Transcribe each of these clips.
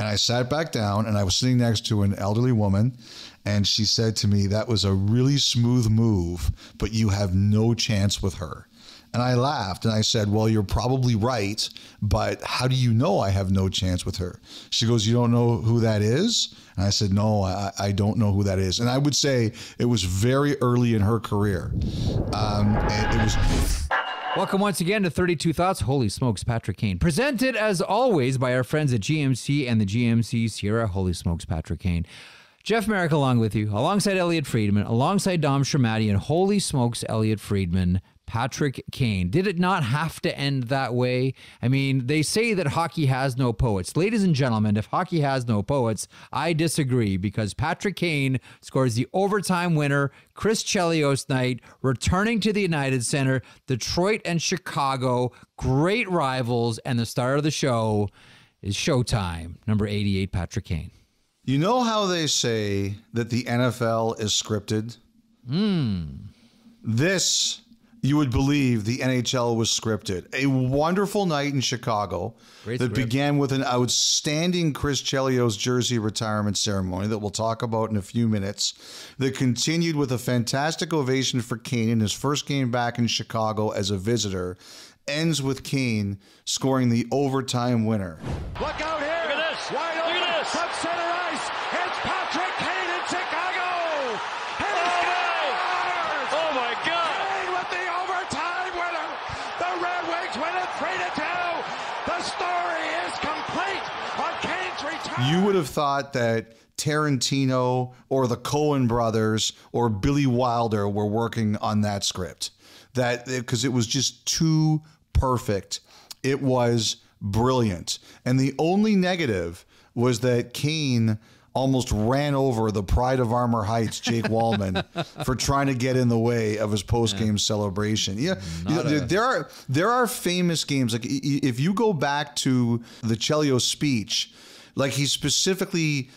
I sat back down, and I was sitting next to an elderly woman, and she said to me, "That was a really smooth move, but you have no chance with her." And I laughed, and I said, "Well, you're probably right, but how do you know I have no chance with her?" She goes, "You don't know who that is?" And I said, "No, I don't know who that is." And I would say it was very early in her career. And it was... Welcome once again to 32 Thoughts. Holy smokes, Patrick Kane. Presented, as always, by our friends at GMC and the GMC Sierra. Holy smokes, Patrick Kane. Jeff Merrick along with you, alongside Elliotte Friedman, alongside Dom Shermatti, and holy smokes, Elliotte Friedman, Patrick Kane. Did it not have to end that way? I mean, they say that hockey has no poets. Ladies and gentlemen, if hockey has no poets, I disagree, because Patrick Kane scores the overtime winner, Chris Chelios night, returning to the United Center, Detroit and Chicago, great rivals, and the star of the show is Showtime, number 88, Patrick Kane. You know how they say that the NFL is scripted? This... you would believe the NHL was scripted. A wonderful night in Chicago that began with an outstanding Chris Chelios jersey retirement ceremony that we'll talk about in a few minutes, that continued with a fantastic ovation for Kane in his first game back in Chicago as a visitor, ends with Kane scoring the overtime winner. Look out here! Look at this! Wide open! Look at this! From center ice! It's Patrick Kane in Chicago! Oh my God! The story is complete on Kane's return. You would have thought that Tarantino or the Coen brothers or Billy Wilder were working on that script. That because it was just too perfect. It was brilliant. And the only negative was that Kane almost ran over the pride of Armor Heights, Jake Wallman, for trying to get in the way of his post-game celebration. Yeah, there are famous games. Like if you go back to the Chelios speech, like he specifically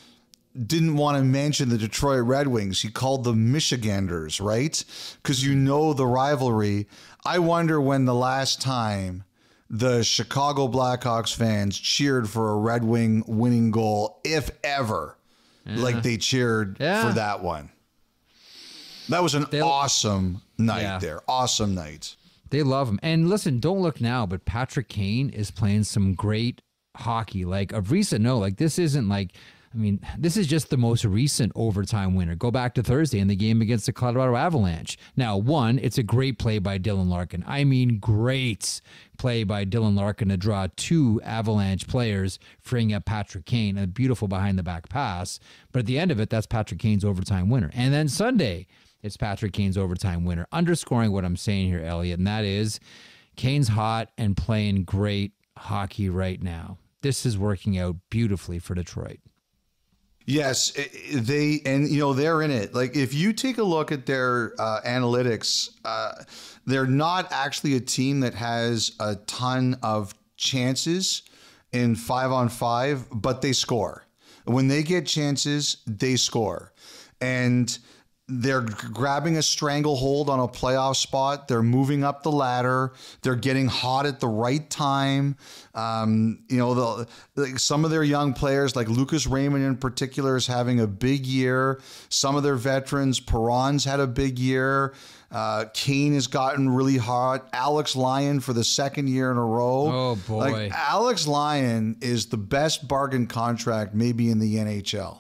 didn't want to mention the Detroit Red Wings. He called them Michiganders, right? Because you know the rivalry. I wonder when the last time the Chicago Blackhawks fans cheered for a Red Wing winning goal, if ever. Like they cheered for that one. That was an awesome night there. Awesome night. They love him. And listen, don't look now, but Patrick Kane is playing some great hockey. Like of recent, this isn't like, I mean, this is just the most recent overtime winner. Go back to Thursday in the game against the Colorado Avalanche. Now, one, it's a great play by Dylan Larkin. I mean, great play by Dylan Larkin to draw two Avalanche players, freeing up Patrick Kane, a beautiful behind-the-back pass. But at the end of it, that's Patrick Kane's overtime winner. And then Sunday, it's Patrick Kane's overtime winner, underscoring what I'm saying here, Elliotte, and that is Kane's hot and playing great hockey right now. This is working out beautifully for Detroit. Yes, they're in it. Like if you take a look at their analytics, they're not actually a team that has a ton of chances in 5-on-5, but they score. When they get chances, they score. And they're grabbing a stranglehold on a playoff spot. They're moving up the ladder. They're getting hot at the right time. Some of their young players, like Lucas Raymond in particular, is having a big year. Some of their veterans, Perron's had a big year. Kane has gotten really hot. Alex Lyon for the second year in a row. Oh, boy. Like, Alex Lyon is the best bargain contract maybe in the NHL.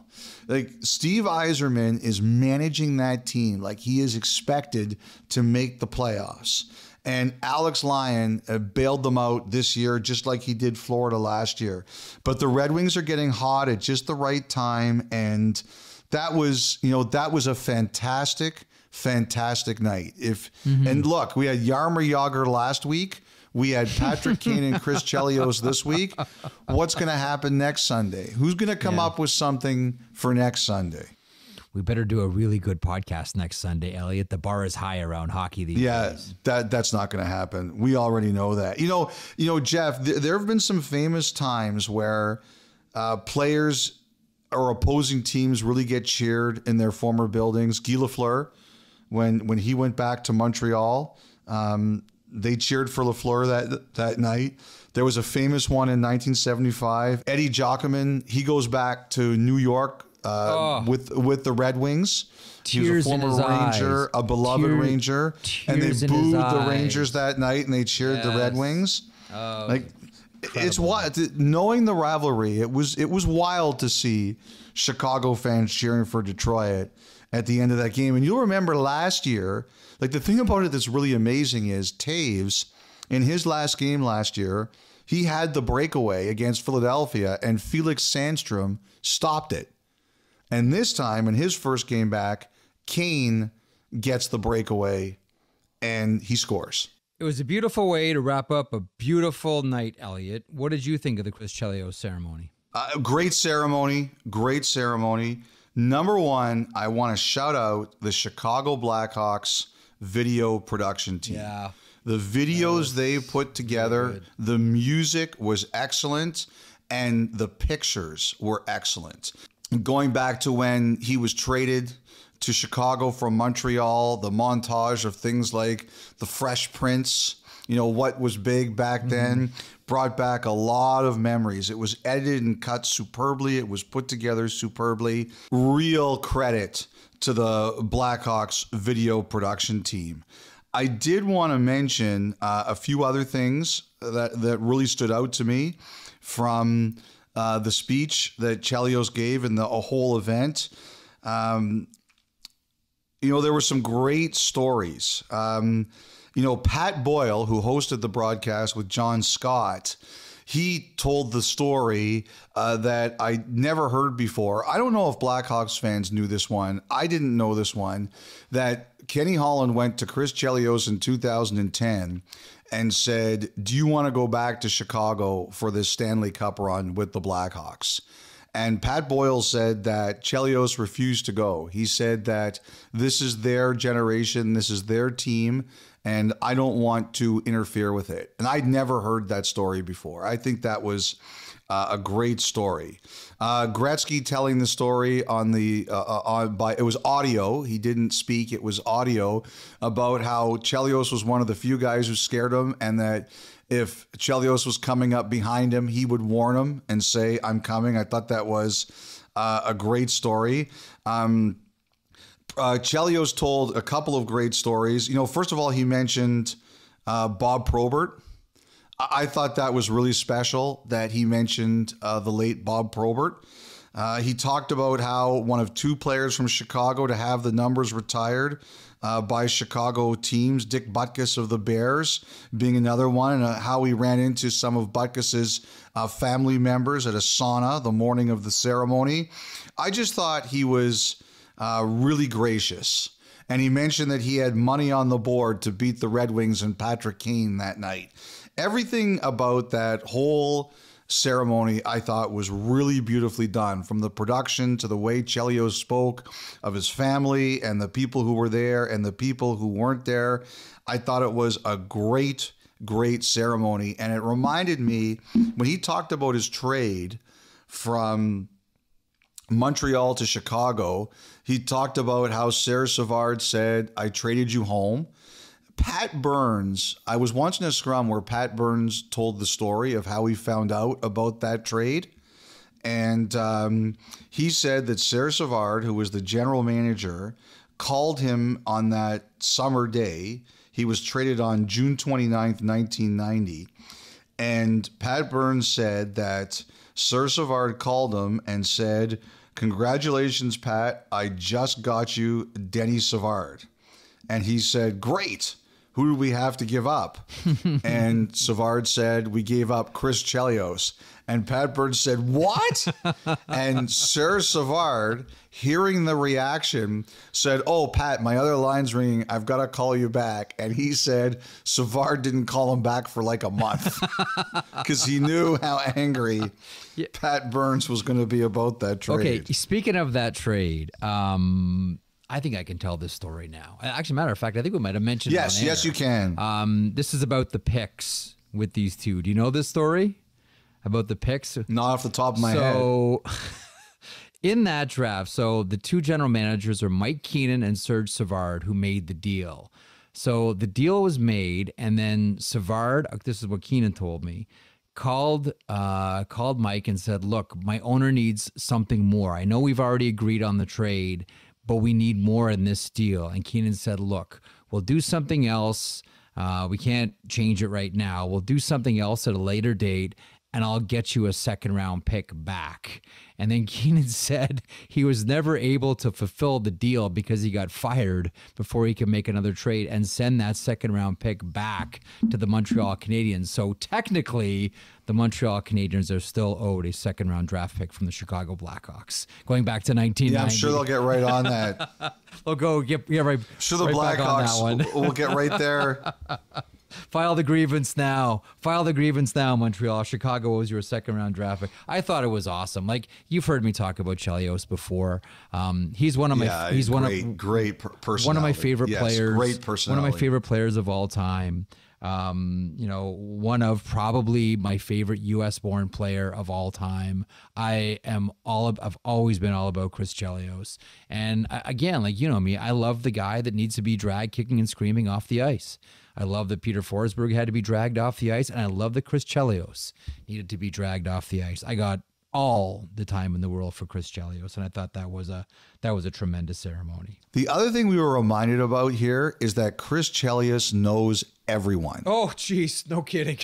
Like Steve Yzerman is managing that team like he is expected to make the playoffs. And Alex Lyon bailed them out this year just like he did Florida last year. But the Red Wings are getting hot at just the right time. And that was a fantastic night. And look, we had Jaromir Jagr last week. We had Patrick Kane and Chris Chelios this week. What's going to happen next Sunday? Who's going to come up with something for next Sunday? We better do a really good podcast next Sunday, Elliotte. The bar is high around hockey these days. That's not going to happen. We already know that. Jeff, there have been some famous times where players or opposing teams really get cheered in their former buildings. Guy Lafleur, when he went back to Montreal, They cheered for Lafleur that night. There was a famous one in 1975. Eddie Jockman, he goes back to New York with the Red Wings. He was a former Ranger, a beloved Ranger, and they booed the Rangers that night, and they cheered the Red Wings. It's wild. Knowing the rivalry, it was wild to see Chicago fans cheering for Detroit at the end of that game. And you'll remember last year, like the thing about it that's really amazing is Taves, in his last game last year, he had the breakaway against Philadelphia, and Felix Sandstrom stopped it. And this time, in his first game back, Kane gets the breakaway, and he scores. It was a beautiful way to wrap up a beautiful night, Elliotte. What did you think of the Chris Chelios ceremony? Great ceremony. Great ceremony. Number one, I want to shout out the Chicago Blackhawks video production team. Yeah. The videos they put together, the music was excellent, and the pictures were excellent. Going back to when he was traded to Chicago from Montreal, the montage of things like the Fresh Prince, you know, what was big back then, brought back a lot of memories. It was edited and cut superbly. It was put together superbly. Real credit to the Blackhawks video production team. I did want to mention a few other things that really stood out to me from the speech that Chelios gave in the whole event. You know, there were some great stories. You know, Pat Boyle, who hosted the broadcast with John Scott, he told the story that I never heard before. I don't know if Blackhawks fans knew this one. I didn't know this one, that Kenny Holland went to Chris Chelios in 2010 and said, do you want to go back to Chicago for this Stanley Cup run with the Blackhawks? And Pat Boyle said that Chelios refused to go. He said that this is their generation, this is their team, and I don't want to interfere with it. And I'd never heard that story before. I think that was a great story. Gretzky telling the story on the it was audio. He didn't speak. It was audio about how Chelios was one of the few guys who scared him, and that if Chelios was coming up behind him, he would warn him and say, "I'm coming." I thought that was a great story. Chelios told a couple of great stories. You know, first of all, he mentioned Bob Probert. I thought that was really special that he mentioned the late Bob Probert. He talked about how one of two players from Chicago to have the numbers retired by Chicago teams, Dick Butkus of the Bears being another one, and how he ran into some of Butkus's family members at a sauna the morning of the ceremony. I just thought he was really gracious. And he mentioned that he had money on the board to beat the Red Wings and Patrick Kane that night. Everything about that whole ceremony I thought was really beautifully done, from the production to the way Chelios spoke of his family and the people who were there and the people who weren't there. I thought it was a great, great ceremony. And it reminded me when he talked about his trade from Montreal to Chicago, he talked about how Serge Savard said, "I traded you home." Pat Burns, I was watching a scrum where Pat Burns told the story of how he found out about that trade. And he said that Serge Savard, who was the general manager, called him on that summer day. He was traded on June 29th, 1990. And Pat Burns said that Serge Savard called him and said, "Congratulations, Pat. I just got you Denny Savard." And he said, "Great. Who do we have to give up?" And Savard said, "We gave up Chris Chelios." And Pat Burns said, "What?" And Serge Savard, hearing the reaction, said, "Oh, Pat, my other line's ringing. I've got to call you back." And he said Savard didn't call him back for like a month because he knew how angry Pat Burns was going to be about that trade. Okay, speaking of that trade, I think I can tell this story now. Actually, matter of fact, I think we might have mentioned it on air. Yes, you can. This is about the picks with these two. Do you know this story about the picks? Not off the top of my head. So, in that draft, so the two general managers are Mike Keenan and Serge Savard, who made the deal. So the deal was made, and then Savard, this is what Keenan told me, called Mike and said, look, my owner needs something more. I know we've already agreed on the trade, but we need more in this deal. And Keenan said, look, we'll do something else. We can't change it right now. We'll do something else at a later date, and I'll get you a second-round pick back. And then Keenan said he was never able to fulfill the deal because he got fired before he could make another trade and send that second-round pick back to the Montreal Canadiens. So technically, the Montreal Canadiens are still owed a second-round draft pick from the Chicago Blackhawks, going back to 1990. Yeah, I'm sure they'll get right on that. They'll go get right. Sure, the right Blackhawks will get right there. File the grievance now. File the grievance now, Montreal. Chicago owes you a second-round draft pick. I thought it was awesome. Like, you've heard me talk about Chelios before. He's one of my great personality. One of my favorite players. Great personality. One of my favorite players of all time. One of probably my favorite U.S.-born player of all time. I've always been all about Chris Chelios. And again, like, you know me, I love the guy that needs to be dragged kicking and screaming off the ice. I love that Peter Forsberg had to be dragged off the ice, and I love that Chris Chelios needed to be dragged off the ice. I got all the time in the world for Chris Chelios, and I thought that was a tremendous ceremony. The other thing we were reminded about here is that Chris Chelios knows everyone. Oh, geez, no kidding.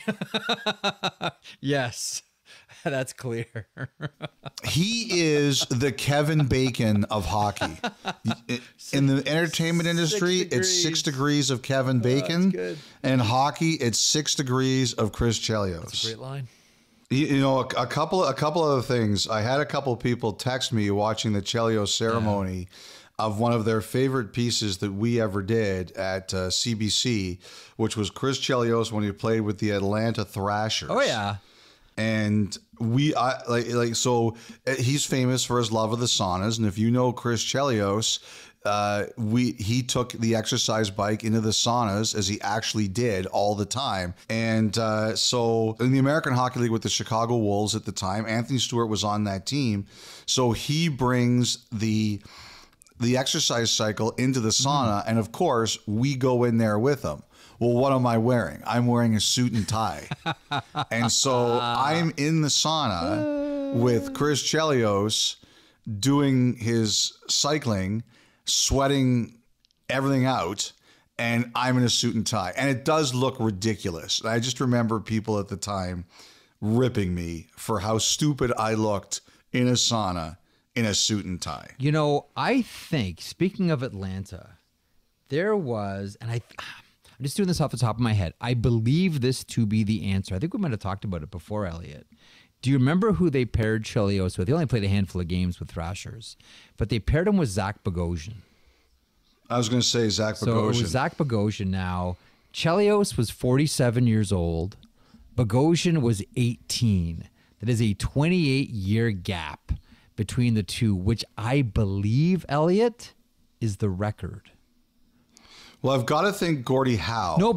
Yes, that's clear. He is the Kevin Bacon of hockey. In the entertainment industry, it's 6 degrees of Kevin Bacon. And hockey, it's 6 degrees of Chris Chelios. That's a great line. You know, a couple other things. I had a couple of people text me watching the Chelios ceremony of one of their favorite pieces that we ever did at CBC, which was Chris Chelios when he played with the Atlanta Thrashers. Oh yeah. And so he's famous for his love of the saunas. And if you know Chris Chelios, he took the exercise bike into the saunas, as he actually did all the time. And so in the American Hockey League with the Chicago Wolves at the time, Anthony Stewart was on that team. So he brings the exercise cycle into the sauna. And of course, we go in there with him. Well, what am I wearing? I'm wearing a suit and tie. And so I'm in the sauna with Chris Chelios doing his cycling, sweating everything out, and I'm in a suit and tie. And it does look ridiculous. I just remember people at the time ripping me for how stupid I looked in a sauna in a suit and tie. You know, I think, speaking of Atlanta, there was, and I'm just doing this off the top of my head, I believe this to be the answer. I think we might have talked about it before, Elliotte. Do you remember who they paired Chelios with? He only played a handful of games with Thrashers, but they paired him with Zach Bogosian. I was going to say Zach Bogosian. So it was Zach Bogosian now. Chelios was 47 years old. Bogosian was 18. That is a 28-year gap between the two, which I believe, Elliotte, is the record. Well, I've got to think Gordie Howe. No.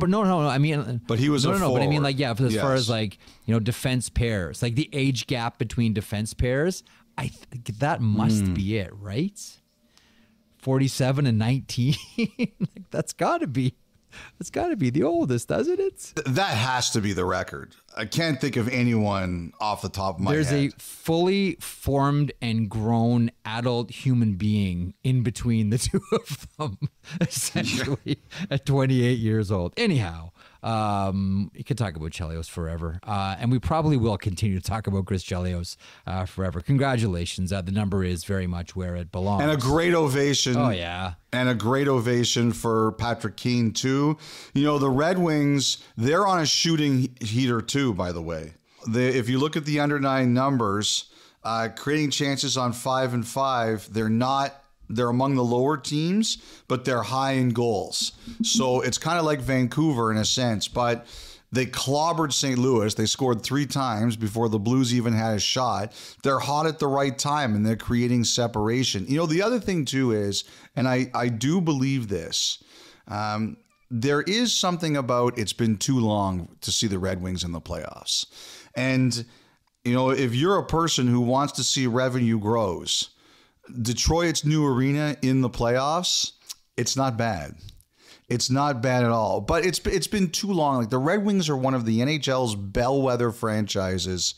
I mean, but he was a forward. But I mean, like, yeah, as far as like, you know, defense pairs, like the age gap between defense pairs, I think that must be it, right? 47 and 19. Like, that's got to be the oldest, doesn't it? That has to be the record. I can't think of anyone off the top of my head. There's a fully formed and grown adult human being in between the two of them, essentially, at 28 years old. Anyhow, you could talk about Chelios forever, and we probably will continue to talk about Chris Chelios forever. Congratulations. The number is very much where it belongs. And a great ovation. Oh, yeah. And a great ovation for Patrick Kane, too. You know, the Red Wings, they're on a shooting heater, too, by the way. If you look at the under 9 numbers, creating chances on 5 and 5, they're among the lower teams, but they're high in goals. So it's kind of like Vancouver in a sense, but they clobbered St. Louis. They scored 3 times before the Blues even had a shot. They're hot at the right time, and they're creating separation. You know, the other thing, too, is, and I do believe this, there is something about it's been too long to see the Red Wings in the playoffs. And, you know, if you're a person who wants to see revenue grows, Detroit's new arena in the playoffs, it's not bad. It's not bad at all. But it's been too long. Like, the Red Wings are one of the NHL's bellwether franchises.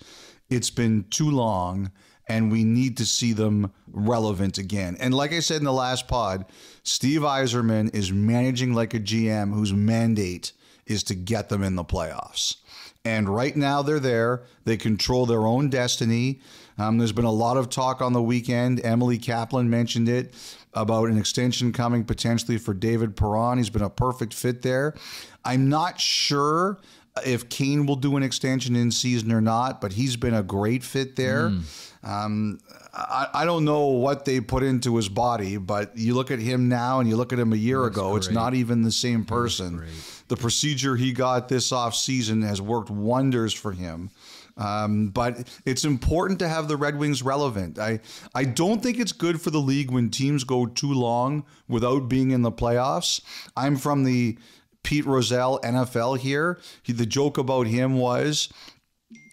It's been too long, and we need to see them relevant again. And like I said in the last pod, Steve Yzerman is managing like a GM whose mandate is to get them in the playoffs. And right now they're there. They control their own destiny. There's been a lot of talk on the weekend. Emily Kaplan mentioned it about an extension coming potentially for David Perron. He's been a perfect fit there. I'm not sure if Kane will do an extension in season or not, but he's been a great fit there. I don't know what they put into his body, but you look at him now and you look at him a year ago, it's not even the same person. The procedure he got this offseason has worked wonders for him. But it's important to have the Red Wings relevant. I don't think it's good for the league when teams go too long without being in the playoffs. I'm from the Pete Rozelle NFL here. The joke about him was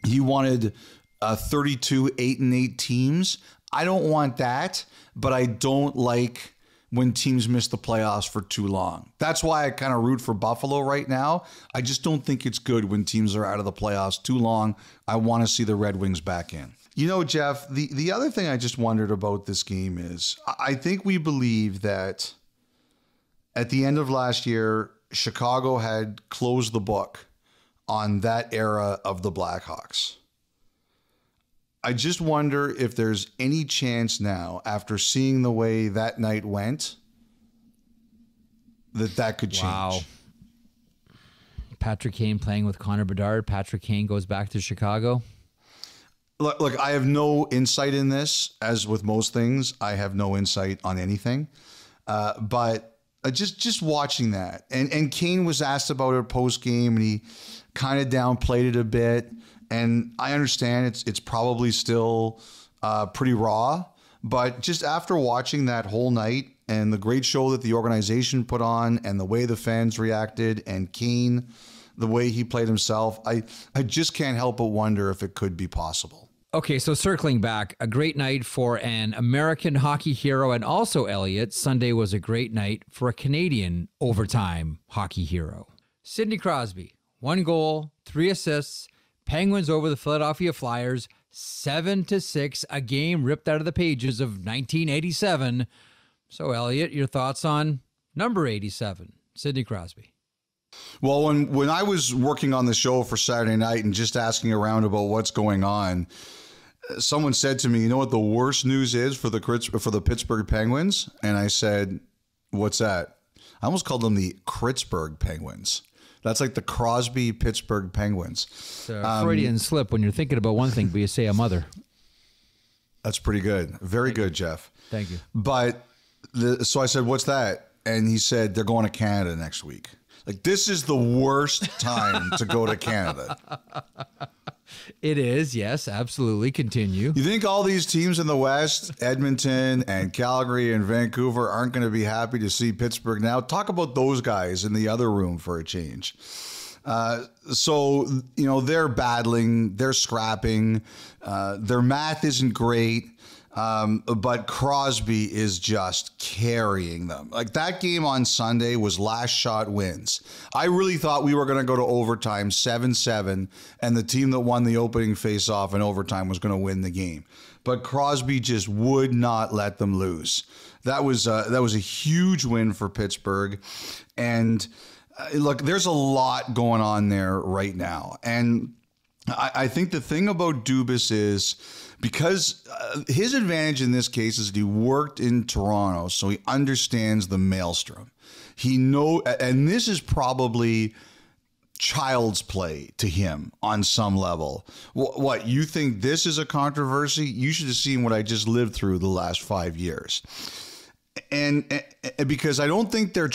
he wanted 32 8-8 teams. I don't want that, but I don't like when teams miss the playoffs for too long. That's why I kind of root for Buffalo right now. I just don't think it's good when teams are out of the playoffs too long. I want to see the Red Wings back in. You know, Jeff, the other thing I just wondered about this game is I think we believe that at the end of last year, Chicago had closed the book on that era of the Blackhawks. I just wonder if there's any chance now, after seeing the way that night went, that could change. Wow. Patrick Kane playing with Connor Bedard. Patrick Kane goes back to Chicago. Look, I have no insight in this. As with most things, I have no insight on anything. But just watching that. And Kane was asked about it post-game, and he kind of downplayed it a bit. And I understand it's probably still pretty raw, but just after watching that whole night and the great show that the organization put on and the way the fans reacted and Kane, the way he played himself, I just can't help but wonder if it could be possible. Okay, so circling back, a great night for an American hockey hero and also Elliotte. Sunday was a great night for a Canadian overtime hockey hero. Sidney Crosby, 1 goal, 3 assists, Penguins over the Philadelphia Flyers, 7-6, a game ripped out of the pages of 1987. So, Elliotte, your thoughts on number 87, Sidney Crosby? Well, when I was working on the show for Saturday night and just asking around about what's going on, someone said to me, you know what the worst news is for the Pittsburgh Penguins? And I said, what's that? I almost called them the Kritzburg Penguins. That's like the Crosby Pittsburgh Penguins. It's a Freudian slip when you're thinking about one thing, but you say a mother. That's pretty good. Very good, Jeff. Thank you. But so I said, what's that? And he said, they're going to Canada next week. Like, this is the worst time to go to Canada. It is, yes, absolutely. Continue. You think all these teams in the West, Edmonton and Calgary and Vancouver, aren't going to be happy to see Pittsburgh now? Talk about those guys in the other room for a change. So, you know, they're battling, they're scrapping. Their math isn't great. But Crosby is just carrying them. Like, that game on Sunday was last shot wins. I really thought we were going to go to overtime 7-7, and the team that won the opening faceoff in overtime was going to win the game. But Crosby just would not let them lose. That was a huge win for Pittsburgh. And look, there's a lot going on there right now. And I think the thing about Dubas is, because his advantage in this case is that he worked in Toronto, so he understands the maelstrom. And this is probably child's play to him on some level. What, you think this is a controversy? You should have seen what I just lived through the last 5 years. And because I don't think they're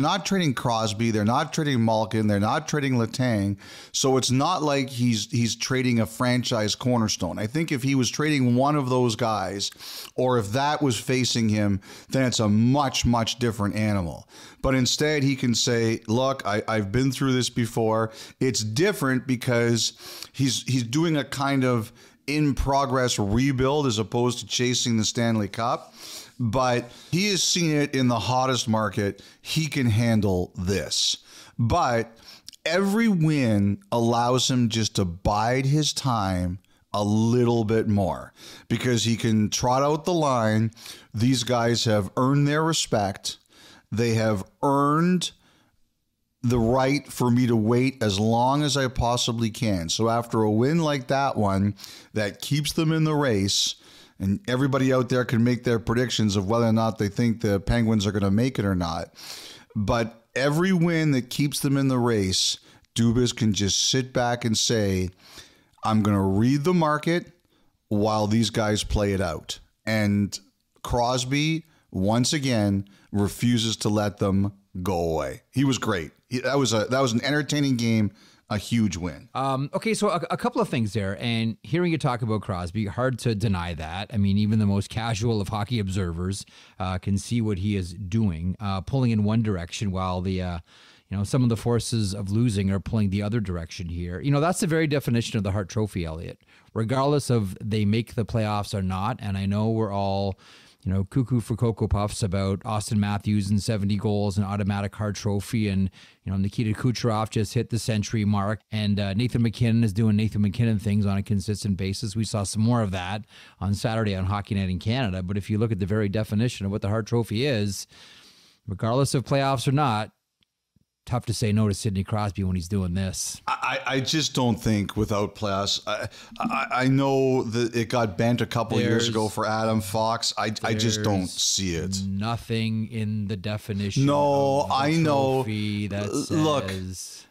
not trading Crosby, they're not trading Malkin, they're not trading Letang. So it's not like he's trading a franchise cornerstone. I think if he was trading one of those guys, or if that was facing him, then it's a much, much different animal. But instead he can say, look, I've been through this before. It's different because he's doing a kind of in progress rebuild as opposed to chasing the Stanley Cup. but he has seen it in the hottest market. He can handle this. But every win allows him just to bide his time a little bit more because he can trot out the line. These guys have earned their respect. They have earned the right for me to wait as long as I possibly can. So after a win like that one that keeps them in the race, and everybody out there can make their predictions of whether or not they think the Penguins are going to make it or not. But every win that keeps them in the race, Dubas can just sit back and say, I'm going to read the market while these guys play it out. And Crosby, once again, refuses to let them go away. He was great. That was an entertaining game, a huge win. Okay, so a couple of things there. And hearing you talk about Crosby, hard to deny that. I mean, even the most casual of hockey observers can see what he is doing, pulling in one direction while the some of the forces of losing are pulling the other direction here. That's the very definition of the Hart Trophy, Elliotte. Regardless of they make the playoffs or not, and I know we're all, cuckoo for Cocoa Puffs about Austin Matthews and 70 goals and automatic Hart Trophy, and Nikita Kucherov just hit the century mark, and Nathan MacKinnon is doing Nathan MacKinnon things on a consistent basis. We saw some more of that on Saturday on Hockey Night in Canada, but if you look at the very definition of what the Hart Trophy is, regardless of playoffs or not, tough to say no to Sidney Crosby when he's doing this. I just don't think without playoffs. I know that it got bent a couple of years ago for Adam Fox. I just don't see it. Nothing in the definition. No, of the I know. Trophy that says, look,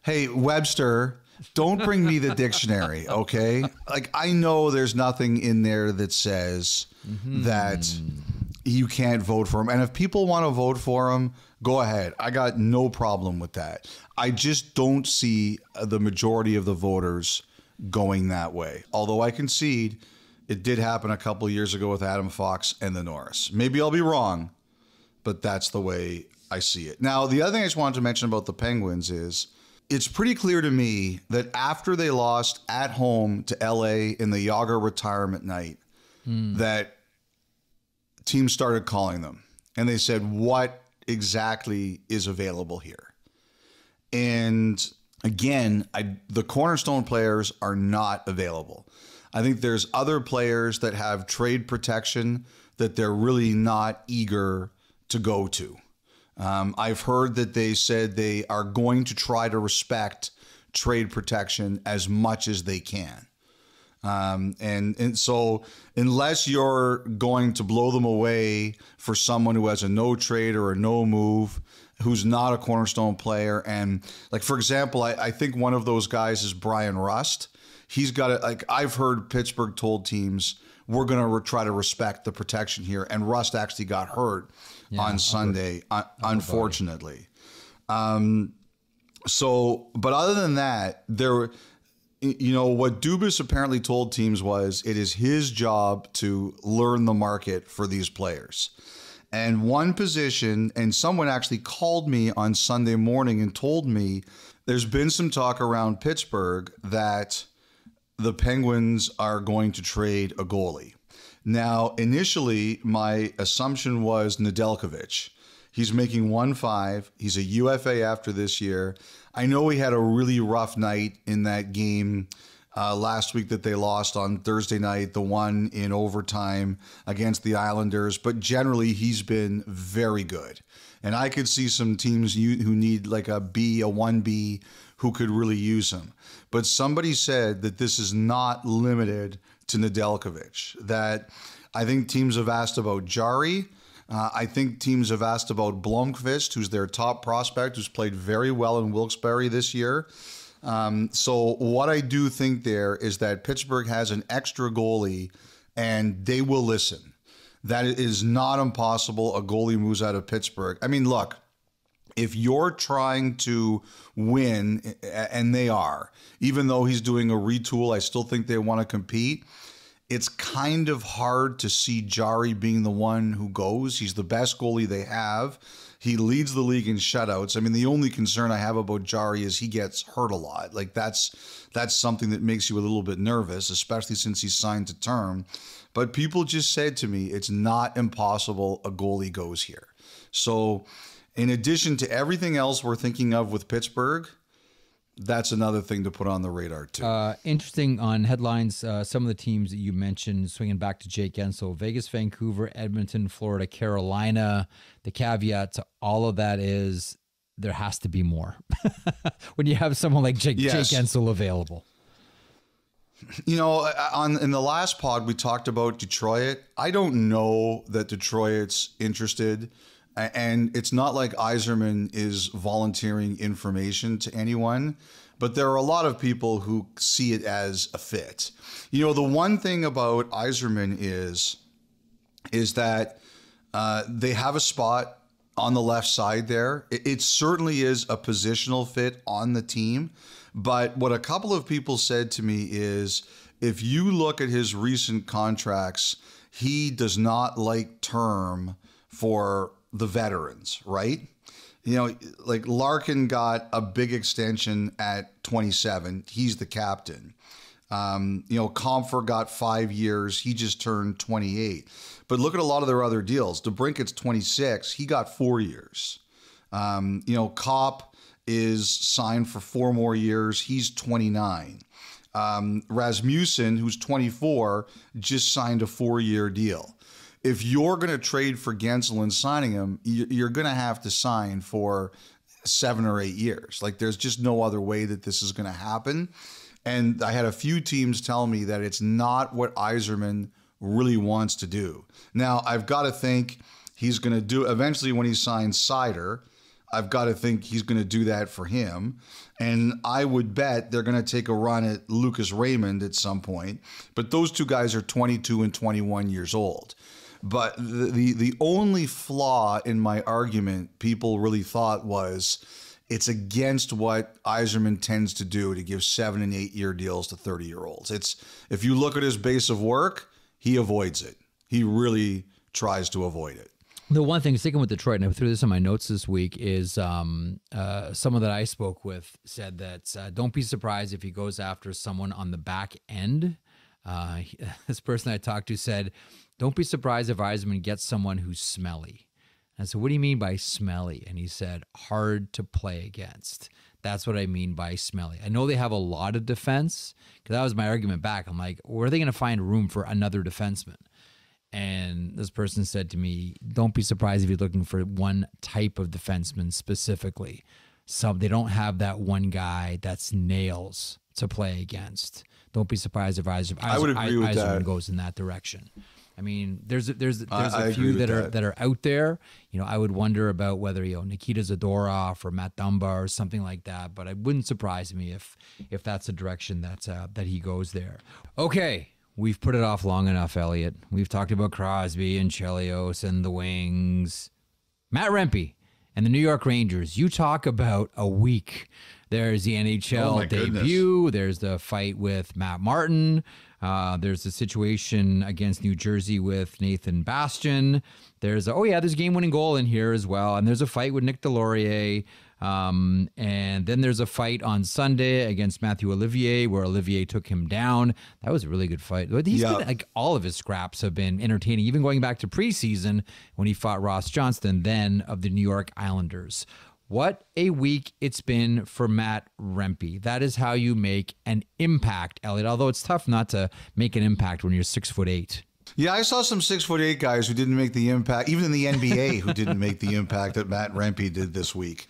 hey Webster, don't bring me the dictionary, okay? Like I know there's nothing in there that says that you can't vote for him, and if people want to vote for him, go ahead. I got no problem with that. I just don't see the majority of the voters going that way. Although I concede it did happen a couple of years ago with Adam Fox and the Norris. Maybe I'll be wrong, but that's the way I see it. Now, the other thing I just wanted to mention about the Penguins is it's pretty clear to me that after they lost at home to LA in the Yager retirement night, that teams started calling them and they said, what exactly is available here? And again, the cornerstone players are not available. I think there's other players that have trade protection that they're really not eager to go to. I've heard that they said they are going to try to respect trade protection as much as they can. And so unless you're going to blow them away for someone who has a no trade or a no move, who's not a cornerstone player, and like, for example, I think one of those guys is Brian Rust. He's got it. Like I've heard Pittsburgh told teams, we're going to try to respect the protection here. And Rust actually got hurt on Sunday, unfortunately. But other than that, what Dubas apparently told teams was it is his job to learn the market for these players. And one position, and someone actually called me on Sunday morning and told me there's been some talk around Pittsburgh that the Penguins are going to trade a goalie. Now, initially, my assumption was Nedeljkovic. He's making 1.5. He's a UFA after this year. I know he had a really rough night in that game last week that they lost on Thursday night, the one in overtime against the Islanders. But generally, he's been very good. And I could see some teams who need like a 1B, who could really use him. But somebody said that this is not limited to Nedeljkovic, that I think teams have asked about Jari. I think teams have asked about Blomqvist, who's their top prospect, who's played very well in Wilkes-Barre this year. So what I do think there is that Pittsburgh has an extra goalie, and they will listen. That is not impossible. A goalie moves out of Pittsburgh. I mean, look, if you're trying to win, and they are, even though he's doing a retool, I still think they want to compete. it's kind of hard to see Jari being the one who goes. He's the best goalie they have. He leads the league in shutouts. I mean, the only concern I have about Jari is he gets hurt a lot. Like that's something that makes you a little bit nervous, especially since he's signed to term. But people just said to me, it's not impossible a goalie goes here. So in addition to everything else we're thinking of with Pittsburgh, that's another thing to put on the radar too. Interesting on headlines, some of the teams that you mentioned, swinging back to Jake Guentzel, Vegas, Vancouver, Edmonton, Florida, Carolina. The caveat to all of that is there has to be more when you have someone like Jake Guentzel available. You know, in the last pod, we talked about Detroit. I don't know that Detroit's interested. And it's not like Yzerman is volunteering information to anyone, but there are a lot of people who see it as a fit. You know, the one thing about Yzerman is that they have a spot on the left side there. It certainly is a positional fit on the team. But what a couple of people said to me is, if you look at his recent contracts, he does not like term for the veterans, right? You know, like Larkin got a big extension at 27. He's the captain. You know, Comfer got 5 years. He just turned 28. But look at a lot of their other deals. DeBrincat's 26. He got 4 years. You know, Kopp is signed for 4 more years. He's 29. Rasmussen, who's 24, just signed a 4-year deal. If you're going to trade for Guentzel and signing him, you're going to have to sign for 7 or 8 years. Like, there's just no other way that this is going to happen. And I had a few teams tell me that it's not what Yzerman really wants to do. Now, I've got to think he's going to do, eventually when he signs Seider, I've got to think he's going to do that for him. And I would bet they're going to take a run at Lucas Raymond at some point. But those two guys are 22 and 21 years old. But the only flaw in my argument people really thought was it's against what Yzerman tends to do, to give 7 and 8 year deals to 30-year-olds. It's, if you look at his base of work, he avoids it. He really tries to avoid it. The one thing, sticking with Detroit, and I threw this in my notes this week, is someone that I spoke with said that don't be surprised if he goes after someone on the back end. This person I talked to said, don't be surprised if Yzerman gets someone who's smelly. And so, what do you mean by smelly? And he said, hard to play against. That's what I mean by smelly. I know they have a lot of defense, because that was my argument back. I'm like, where are they going to find room for another defenseman? And this person said to me, don't be surprised if you're looking for one type of defenseman specifically. They don't have that one guy that's nails to play against. Don't be surprised if Yzerman goes in that direction. I mean, there's a few that are out there. You know, I would wonder about whether, you know, Nikita Zadorov or Matt Dumba or something like that. But it wouldn't surprise me if that's the direction that he goes there. Okay, we've put it off long enough, Elliotte. We've talked about Crosby and Chelios and the Wings. Matt Rempe and the New York Rangers. You talk about a week. There's the NHL debut. Goodness. There's the fight with Matt Martin. There's the situation against New Jersey with Nathan Bastian. There's a game-winning goal in here as well. And there's a fight with Nick Delorier. And then there's a fight on Sunday against Matthew Olivier where Olivier took him down. That was a really good fight. He's been, like, all of his scraps have been entertaining, even going back to preseason when he fought Ross Johnston, then of the New York Islanders. What a week it's been for Matt Rempe. That is how you make an impact, Elliotte, although it's tough not to make an impact when you're 6'8". Yeah, I saw some 6'8" guys who didn't make the impact, even in the NBA, who didn't make the impact that Matt Rempe did this week.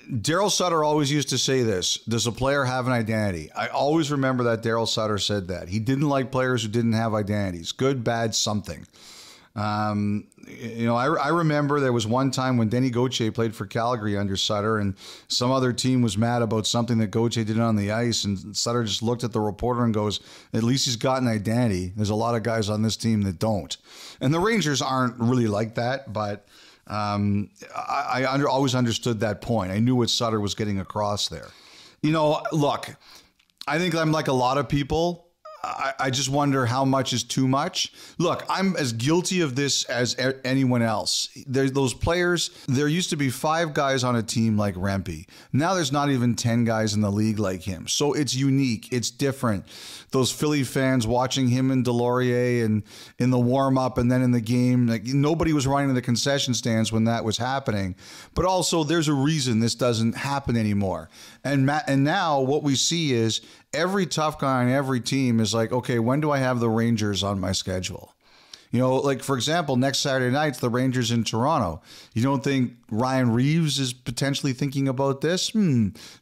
Daryl Sutter always used to say this: does a player have an identity? I always remember that Daryl Sutter said that. He didn't like players who didn't have identities. Good, bad, something. I remember there was one time when Denny Gauthier played for Calgary under Sutter, and some other team was mad about something that Gauthier did on the ice, and Sutter just looked at the reporter and goes, at least he's got an identity. There's a lot of guys on this team that don't. And the Rangers aren't really like that, but I always understood that point. I knew what Sutter was getting across there. You know, look, I think I'm like a lot of people. I just wonder how much is too much. Look, I'm as guilty of this as anyone else. Those players, there used to be 5 guys on a team like Rempe. Now there's not even 10 guys in the league like him. So it's unique. It's different. Those Philly fans watching him and Delorier and in the warm-up and then in the game, like nobody was running to the concession stands when that was happening. But also there's a reason this doesn't happen anymore. And now what we see is every tough guy on every team is like, okay, when do I have the Rangers on my schedule? You know, like, for example, next Saturday night's the Rangers in Toronto. You don't think Ryan Reeves is potentially thinking about this?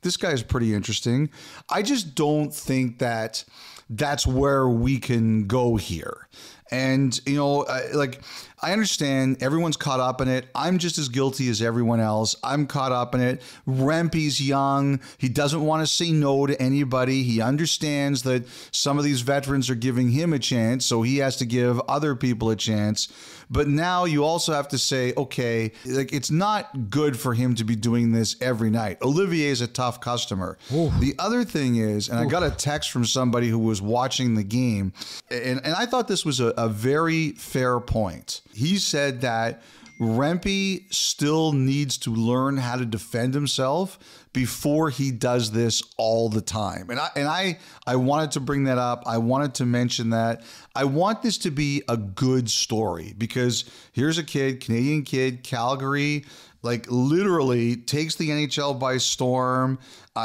This guy's pretty interesting. I just don't think that that's where we can go here. And, you know, I understand everyone's caught up in it. I'm just as guilty as everyone else. I'm caught up in it. Rempe's young. He doesn't want to say no to anybody. He understands that some of these veterans are giving him a chance, so he has to give other people a chance. But now you also have to say, okay, like, it's not good for him to be doing this every night. Olivier is a tough customer. Ooh. The other thing is, and I got a text from somebody who was watching the game, and I thought this was a very fair point. He said that Rempe still needs to learn how to defend himself before he does this all the time. And I wanted to bring that up. I wanted to mention that. I want this to be a good story because here's a kid, Canadian kid, Calgary, like literally takes the NHL by storm.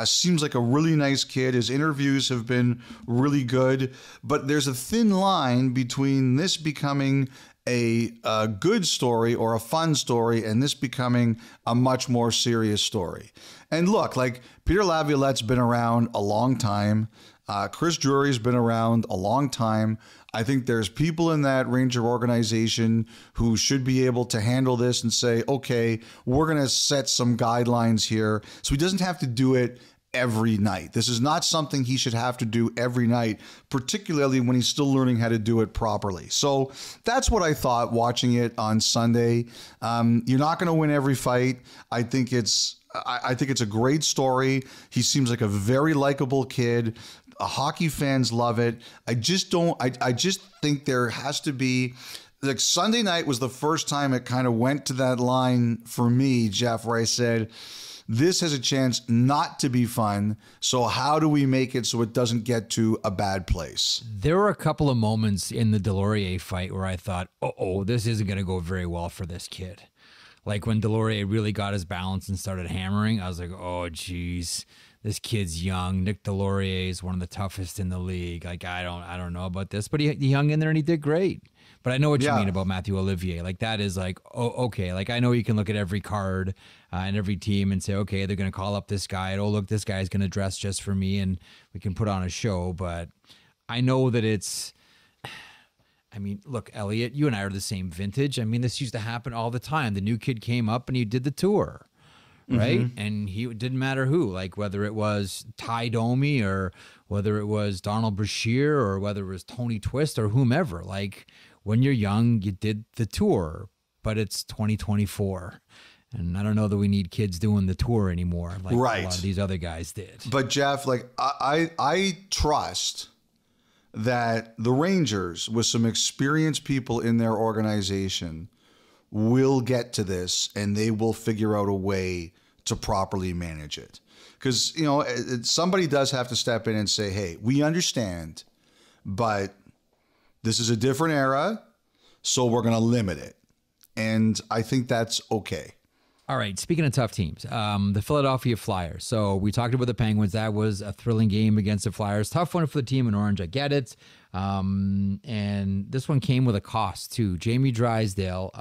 Seems like a really nice kid. His interviews have been really good, but there's a thin line between this becoming a good story or a fun story and this becoming a much more serious story. And look, like, Peter Laviolette's been around a long time. Chris Drury's been around a long time. I think there's people in that Ranger organization who should be able to handle this and say, okay, we're going to set some guidelines here. So he doesn't have to do it every night. This is not something he should have to do every night, particularly when he's still learning how to do it properly. So that's what I thought watching it on Sunday. You're not going to win every fight. I think it's a great story. He seems like a very likable kid. Hockey fans love it. I just think there has to be, like, Sunday night was the first time it kind of went to that line for me, Jeff, where I said, this has a chance not to be fun. So how do we make it so it doesn't get to a bad place? There were a couple of moments in the Delorier fight where I thought, this isn't going to go very well for this kid. Like when Delorier really got his balance and started hammering, I was like, oh, geez, this kid's young. Nick Delorier is one of the toughest in the league. Like, I don't know about this, but he hung in there and he did great. But I know what you mean about Matthew Olivier. Like, that is like, okay. Like, I know you can look at every card and every team and say, okay, they're going to call up this guy. Oh, look, this guy's going to dress just for me and we can put on a show. But I know that look, Elliotte, you and I are the same vintage. I mean, this used to happen all the time. The new kid came up and he did the tour, right? Mm-hmm. And it didn't matter who, like whether it was Ty Domi or whether it was Donald Brashear or whether it was Tony Twist or whomever. Like, when you're young, you did the tour, but it's 2024. And I don't know that we need kids doing the tour anymore like a lot of these other guys did. But Jeff, like, I trust that the Rangers, with some experienced people in their organization, will get to this and they will figure out a way to properly manage it. Because, you know, somebody does have to step in and say, hey, we understand, but this is a different era, so we're going to limit it. And I think that's okay. All right, speaking of tough teams, the Philadelphia Flyers. So we talked about the Penguins. That was a thrilling game against the Flyers. Tough one for the team in orange, I get it. And this one came with a cost, too. Jamie Drysdale,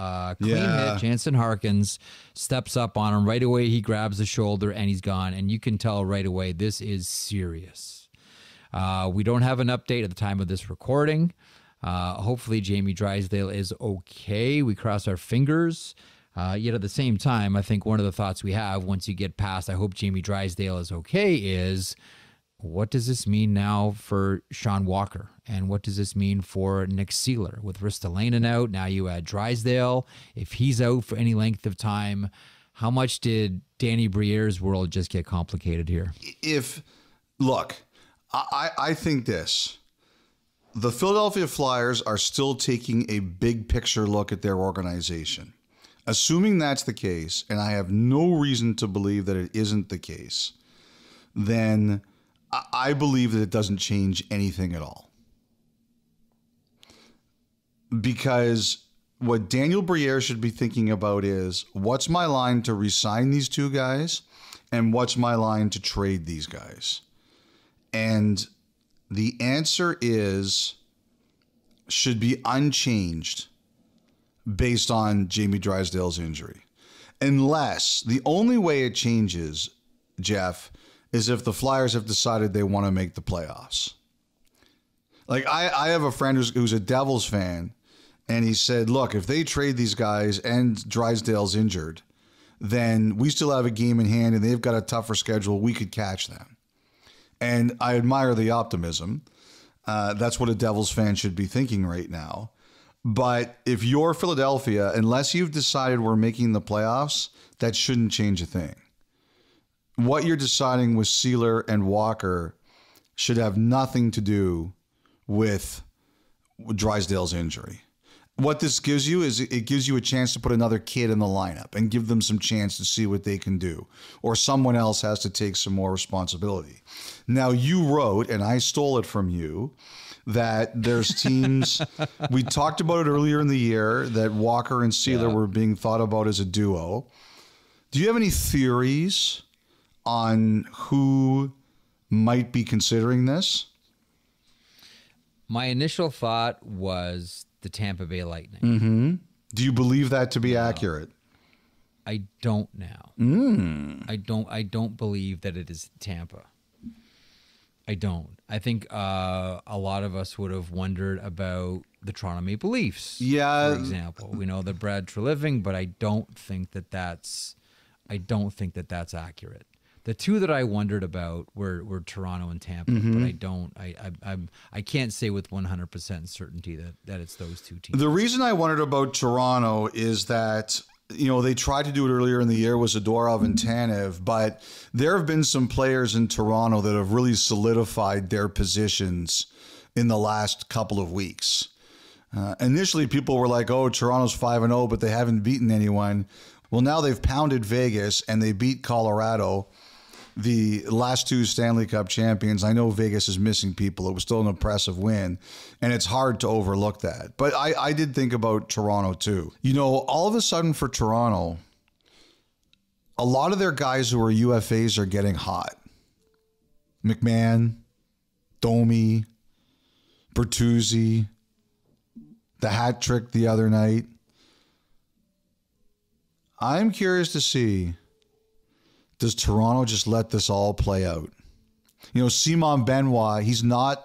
clean hit. Jansen Harkins steps up on him. Right away, he grabs the shoulder, and he's gone. And you can tell right away this is serious. We don't have an update at the time of this recording. Hopefully, Jamie Drysdale is okay. We cross our fingers. Yet at the same time, I think one of the thoughts we have once you get past, I hope Jamie Drysdale is okay, is what does this mean now for Sean Walker? And what does this mean for Nick Seeler? With Ristolainen out, now you add Drysdale. If he's out for any length of time, how much did Danny Briere's world just get complicated here? Look, I think this. the Philadelphia Flyers are still taking a big picture look at their organization. Assuming that's the case, and I have no reason to believe that it isn't the case, then I believe that it doesn't change anything at all. Because what Daniel Briere should be thinking about is, what's my line to re-sign these two guys, and what's my line to trade these guys? And the answer should be unchanged based on Jamie Drysdale's injury. Unless the only way it changes, Jeff, is if the Flyers have decided they want to make the playoffs. Like I have a friend who's a Devils fan, and he said, look, if they trade these guys and Drysdale's injured, then we still have a game in hand and they've got a tougher schedule. We could catch them. And I admire the optimism. That's what a Devils fan should be thinking right now. But if you're Philadelphia, unless you've decided we're making the playoffs, that shouldn't change a thing. What you're deciding with Sealer and Walker should have nothing to do with Drysdale's injury. What this gives you is it gives you a chance to put another kid in the lineup and give them some chance to see what they can do, or someone else has to take some more responsibility. Now, you wrote, and I stole it from you, that there's teams, we talked about it earlier in the year, that Walker and Sealer were being thought about as a duo. Do you have any theories on who might be considering this? My initial thought was the Tampa Bay Lightning. Mm-hmm. Do you believe that to be accurate? I don't now. I don't believe that it is Tampa. I don't. I think a lot of us would have wondered about the Toronto Maple Leafs. Yeah, for example, we know the Brad Treliving, but I don't think that that's accurate. The two that I wondered about were Toronto and Tampa, but I can't say with 100% certainty that it's those two teams. The reason I wondered about Toronto is that, you know, they tried to do it earlier in the year with Zadorov and Tanev, but there have been some players in Toronto that have really solidified their positions in the last couple of weeks. Initially, people were like, oh, Toronto's 5-0, but they haven't beaten anyone. Well, now they've pounded Vegas and they beat Colorado, the last two Stanley Cup champions. I know Vegas is missing people. It was still an impressive win, and it's hard to overlook that. But I did think about Toronto too. You know, all of a sudden for Toronto, a lot of their guys who are UFAs are getting hot. McMahon, Domi, Bertuzzi, the hat trick the other night. I'm curious to see, does Toronto just let this all play out? You know, Simon Benoit, he's not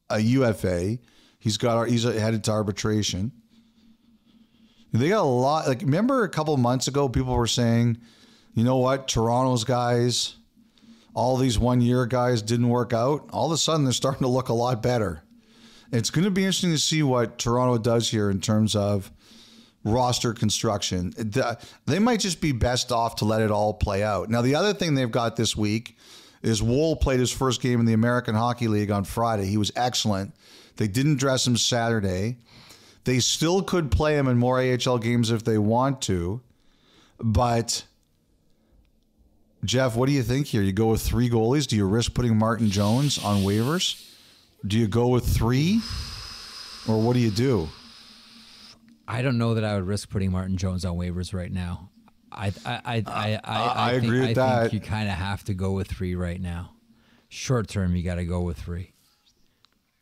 a UFA. He's headed to arbitration. They got a lot. Like, remember a couple of months ago, people were saying, you know what, Toronto's guys, all these one-year guys didn't work out. All of a sudden, they're starting to look a lot better. It's going to be interesting to see what Toronto does here in terms of roster construction. They might just be best off to let it all play out. Now, the other thing they've got this week is Woll played his first game in the American Hockey League on Friday. He was excellent. They didn't dress him Saturday. They still could play him in more AHL games if they want to. But, Jeff, what do you think here? You go with 3 goalies? Do you risk putting Martin Jones on waivers? Do you go with 3? Or what do you do? I don't know that I would risk putting Martin Jones on waivers right now. I agree with that. I think you kind of have to go with 3 right now. Short term, you got to go with 3.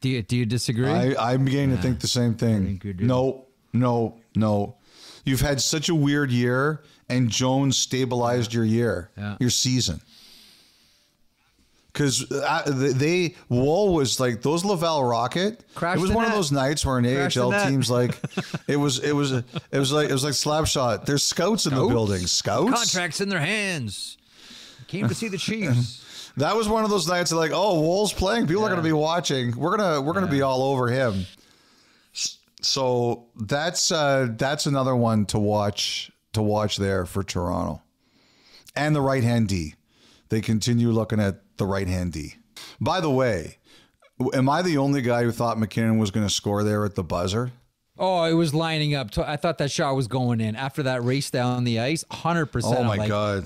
Do you disagree? I'm beginning to think the same thing. I think you do. No. You've had such a weird year, and Jones stabilized your season. Because Woll was like, those Laval Rocket. Crashed it was the one net. of those nights where an Crashed AHL the net. team's like, it was like Slapshot. There's scouts in the building. Scouts? Contracts in their hands. Came to see the Chiefs. That was one of those nights like, oh, Woll's playing. People are going to be watching. We're gonna be all over him. So that's another one to watch there for Toronto, and the right hand D. They continue looking at the right hand D. By the way, Am I the only guy who thought McKinnon was going to score there at the buzzer? Oh, it was lining up. I thought that shot was going in. After that race down the ice, 100%. Oh, my God.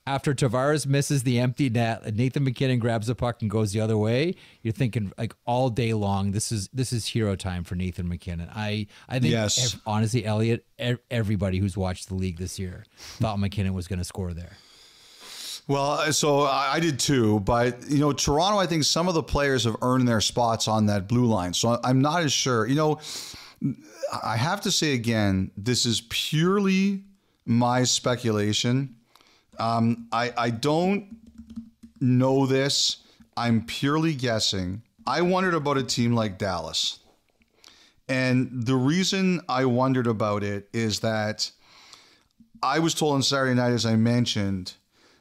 After Tavares misses the empty net, Nathan McKinnon grabs the puck and goes the other way. You're thinking, like, all day long, this is hero time for Nathan McKinnon. I think, yes. Honestly, Elliotte, everybody who's watched the league this year thought McKinnon was going to score there. Well, so I did too, but, Toronto, I think some of the players have earned their spots on that blue line. So I'm not as sure. I have to say again, this is purely my speculation. I don't know this. I'm purely guessing. I wondered about a team like Dallas. And the reason I wondered about it is that I was told on Saturday night, as I mentioned,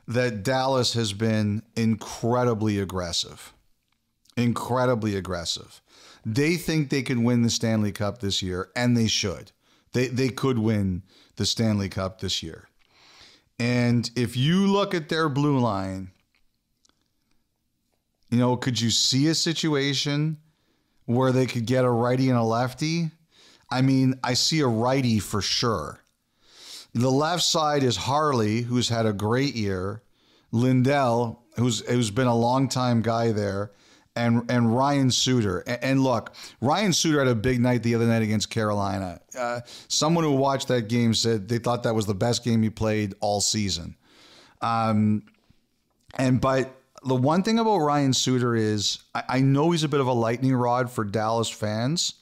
that Dallas has been incredibly aggressive. Incredibly aggressive. They think they can win the Stanley Cup this year, and they should. They could win the Stanley Cup this year. And if you look at their blue line, could you see a situation where they could get a righty and a lefty? I mean, I see a righty for sure. The left side is Harley, who's had a great year, Lindell, who's been a long-time guy there, and Ryan Suter. And look, Ryan Suter had a big night the other night against Carolina. Someone who watched that game said they thought that was the best game he played all season. But the one thing about Ryan Suter is I know he's a bit of a lightning rod for Dallas fans.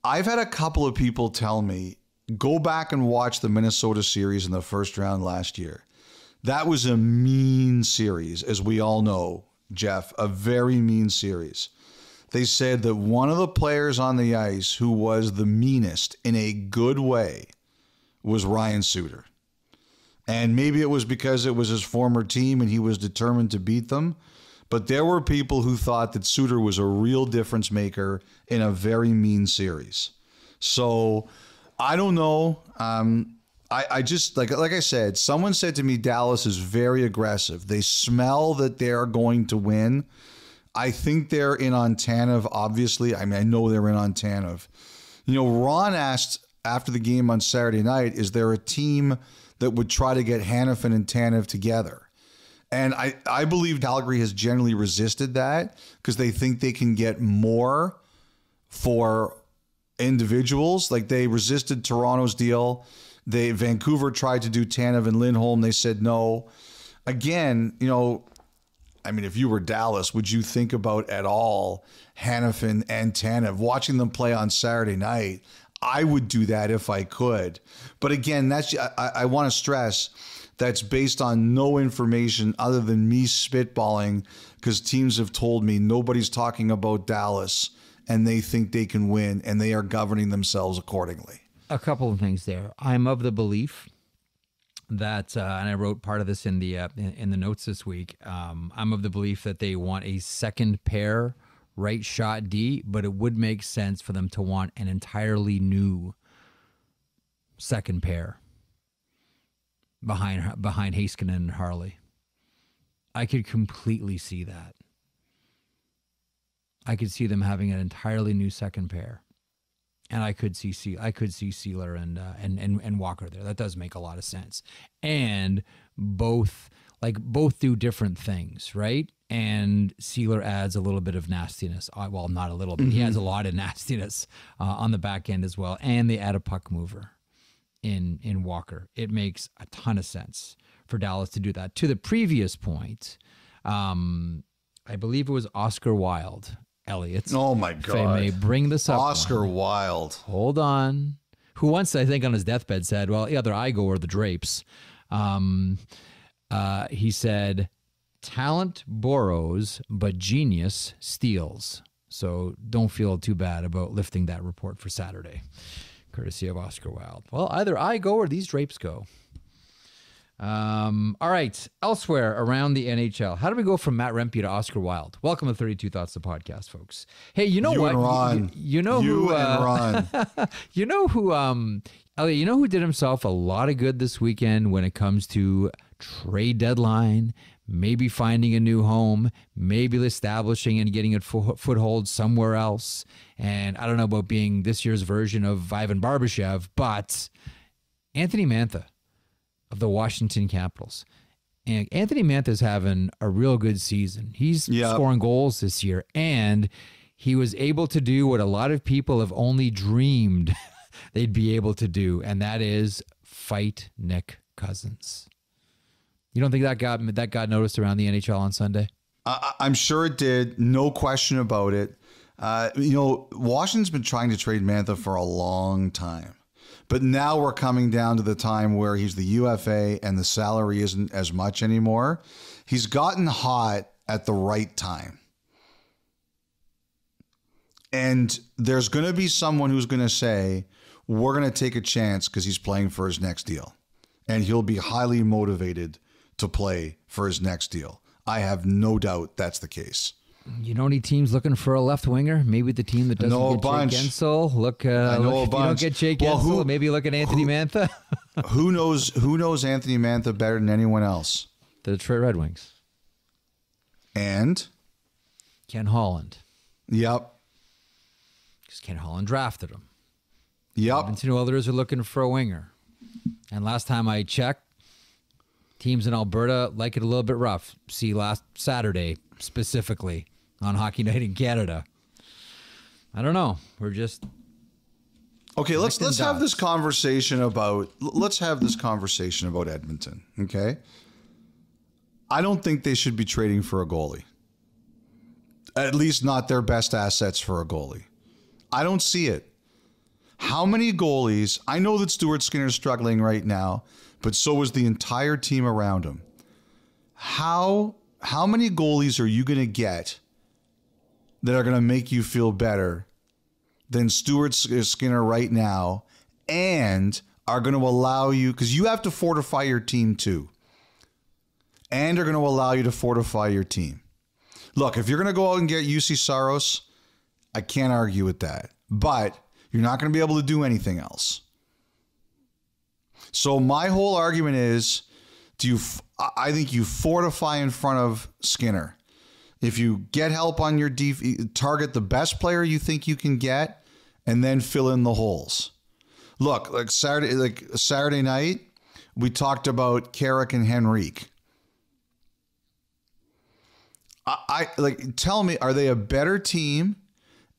I've had a couple of people tell me, go back and watch the Minnesota series in the first round last year. That was a mean series, as we all know, Jeff, a very mean series. They said that one of the players on the ice who was the meanest in a good way was Ryan Suter. And maybe it was because it was his former team and he was determined to beat them. But there were people who thought that Suter was a real difference maker in a very mean series. So I don't know. I just, like I said, someone said to me, Dallas is very aggressive. They smell that they're going to win. I think they're in on Tanev, obviously. I mean, I know they're in on Tanev. Ron asked after the game on Saturday night, is there a team that would try to get Hanifin and Tanev together? And I believe Calgary has generally resisted that because they think they can get more for individuals. Like they resisted Toronto's deal. Vancouver tried to do Tanev and Lindholm. They said no. Again, if you were Dallas, would you think about at all Hanifin and Tanev? Watching them play on Saturday night, I would do that if I could. But again, I want to stress that's based on no information other than me spitballing because teams have told me nobody's talking about Dallas and they think they can win and they are governing themselves accordingly. A couple of things there. I'm of the belief that, and I wrote part of this in the notes this week. I'm of the belief that they want a second pair right shot D, but it would make sense for them to want an entirely new second pair behind Heiskanen and Harley. I could completely see that. I could see them having an entirely new second pair. And I could see Sealer and Walker there. That does make a lot of sense. And both do different things, right? And Sealer adds a little bit of nastiness. Well, not a little bit. Mm-hmm. He adds a lot of nastiness on the back end as well. And they add a puck mover in Walker. It makes a ton of sense for Dallas to do that. To the previous point, I believe it was Oscar Wilde. Elliotte. Oh my God. If I may bring this up. Oscar Wilde. Hold on. Who once, I think on his deathbed said, well, either I go or the drapes. He said, talent borrows, but genius steals. So don't feel too bad about lifting that report for Saturday, courtesy of Oscar Wilde. Well, either I go or these drapes go. All right. Elsewhere around the NHL, how do we go from Matt Rempe to Oscar Wilde? Welcome to 32 Thoughts, the podcast, folks. Hey, you know what? And Ron. You know you who? And Ron. You know who? Elliotte, you know who did himself a lot of good this weekend when it comes to trade deadline, maybe finding a new home, maybe establishing and getting a foothold somewhere else. And I don't know about being this year's version of Ivan Barbashev, but Anthony Mantha of the Washington Capitals. And Anthony Mantha is having a real good season. He's scoring goals this year, and he was able to do what a lot of people have only dreamed they'd be able to do, and that is fight Nick Cousins. You don't think that got noticed around the NHL on Sunday? I'm sure it did. No question about it. Washington's been trying to trade Mantha for a long time. But now we're coming down to the time where he's the UFA and the salary isn't as much anymore. He's gotten hot at the right time. And there's going to be someone who's going to say, we're going to take a chance because he's playing for his next deal. And he'll be highly motivated to play for his next deal. I have no doubt that's the case. You know any teams looking for a left winger? Maybe the team that doesn't get Jake Guentzel. Look, if you don't get Jake Guentzel, maybe look at Anthony Mantha. Who knows Anthony Mantha better than anyone else? The Detroit Red Wings. And? Ken Holland. Yep. Because Ken Holland drafted him. Yep. Edmonton Oilers are looking for a winger. And last time I checked, teams in Alberta like it a little bit rough. See last Saturday specifically on Hockey Night in Canada. I don't know. We're just okay. Let's have this conversation about Edmonton. Okay. I don't think they should be trading for a goalie. At least not their best assets for a goalie. I don't see it. How many goalies? I know that Stuart Skinner's struggling right now, but so is the entire team around him. How many goalies are you going to get that are going to make you feel better than Stuart Skinner right now and are going to allow you, because you have to fortify your team too, and are going to allow you to fortify your team. Look, if you're going to go out and get UC Saros, I can't argue with that, but you're not going to be able to do anything else. So my whole argument is, I think you fortify in front of Skinner. If you get help on your target the best player you think you can get, and then fill in the holes. Look, like Saturday night, we talked about Carrick and Henrique. Tell me, are they a better team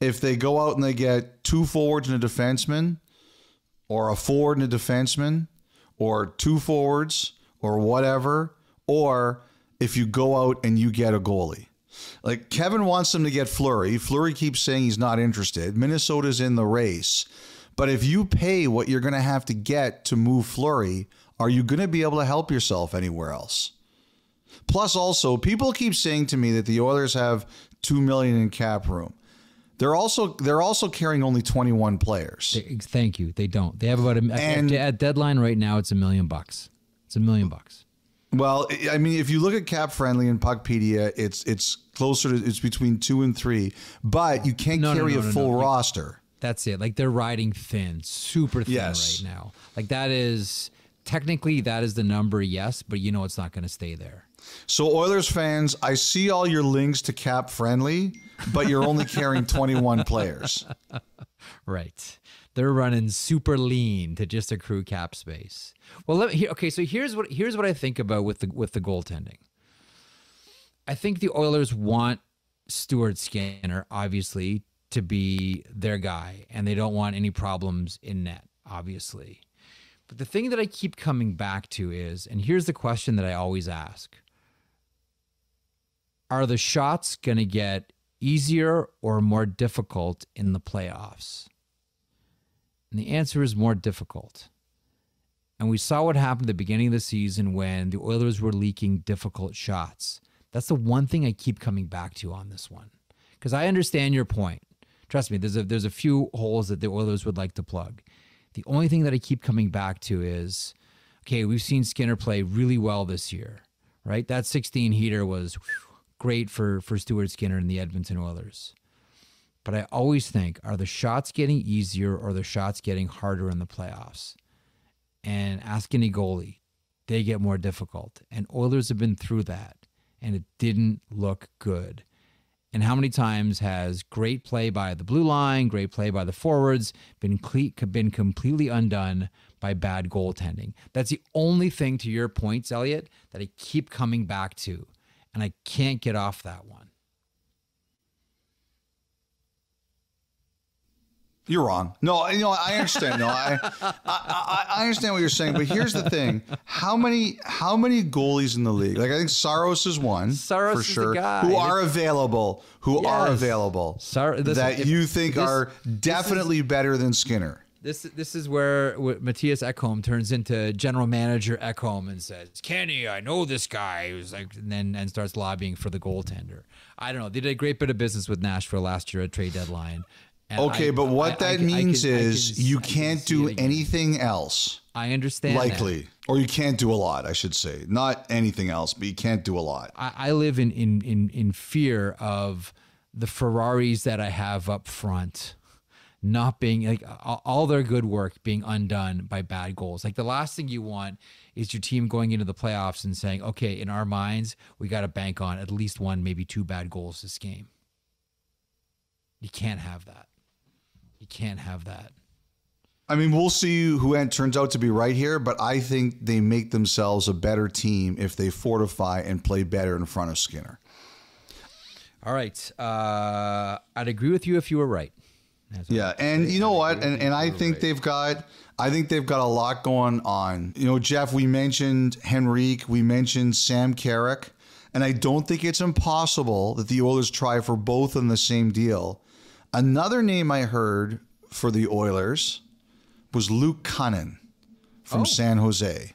if they go out and they get two forwards and a defenseman, or a forward and a defenseman, or two forwards, or whatever, or if you go out and you get a goalie? Like, Kevin wants them to get Fleury. Fleury keeps saying he's not interested. Minnesota's in the race. But if you pay what you're going to have to get to move Fleury, are you going to be able to help yourself anywhere else? Plus, also, people keep saying to me that the Oilers have $2 million in cap room. They're also carrying only 21 players. Thank you. They don't. They have about at deadline right now. It's $1 million. It's $1 million. Well, I mean, if you look at Cap Friendly and Puckpedia, it's closer to, it's between 2 and 3, but you can't carry a full roster. That's it. Like, they're riding thin, super thin right now. Like, that is technically that is the number, yes, but you know it's not going to stay there. So Oilers fans, I see all your links to Cap Friendly, but you're only carrying 21 players. Right. They're running super lean to just accrue cap space. Well, so here's what I think about with the goaltending. I think the Oilers want Stuart Skinner, obviously, to be their guy, and they don't want any problems in net, obviously. But the thing that I keep coming back to is, and here's the question that I always ask, are the shots going to get easier or more difficult in the playoffs? And the answer is more difficult. And we saw what happened at the beginning of the season when the Oilers were leaking difficult shots. That's the one thing I keep coming back to on this one. Because I understand your point. Trust me, there's a few holes that the Oilers would like to plug. The only thing that I keep coming back to is, okay, we've seen Skinner play really well this year, right? That 16-heater was great for Stuart Skinner and the Edmonton Oilers. But I always think, are the shots getting easier or the shots getting harder in the playoffs? And ask any goalie, they get more difficult. And Oilers have been through that. and it didn't look good. And how many times has great play by the blue line, great play by the forwards been completely undone by bad goaltending? That's the only thing, to your points, Elliotte, that I keep coming back to, and I can't get off that one. You're wrong. No, I understand. No, I understand what you're saying, but here's the thing: how many goalies in the league? Like, I think Saros is one for sure. The guy who are available, that you think are definitely better than Skinner. This is where Matthias Ekholm turns into general manager Ekholm and says, "Kenny, I know this guy," who's like, and starts lobbying for the goaltender. I don't know. They did a great bit of business with Nashville last year at trade deadline. Okay, but what that means is you can't do anything else. I understand. Likely. Or you can't do a lot, I should say. Not anything else, but you can't do a lot. I live in fear of the Ferraris that I have up front not being, like, all their good work being undone by bad goals. Like, the last thing you want is your team going into the playoffs and saying, okay, in our minds, we got to bank on at least one, maybe two bad goals this game. You can't have that. You can't have that. I mean, we'll see who turns out to be right here, but I think they make themselves a better team if they fortify and play better in front of Skinner. All right. I'd agree with you if you were right. Yeah, and you know what? And I think they've got a lot going on. You know, Jeff, we mentioned Henrique, we mentioned Sam Carrick, and I don't think it's impossible that the Oilers try for both in the same deal. Another name I heard for the Oilers was Luke Cunnin from San Jose.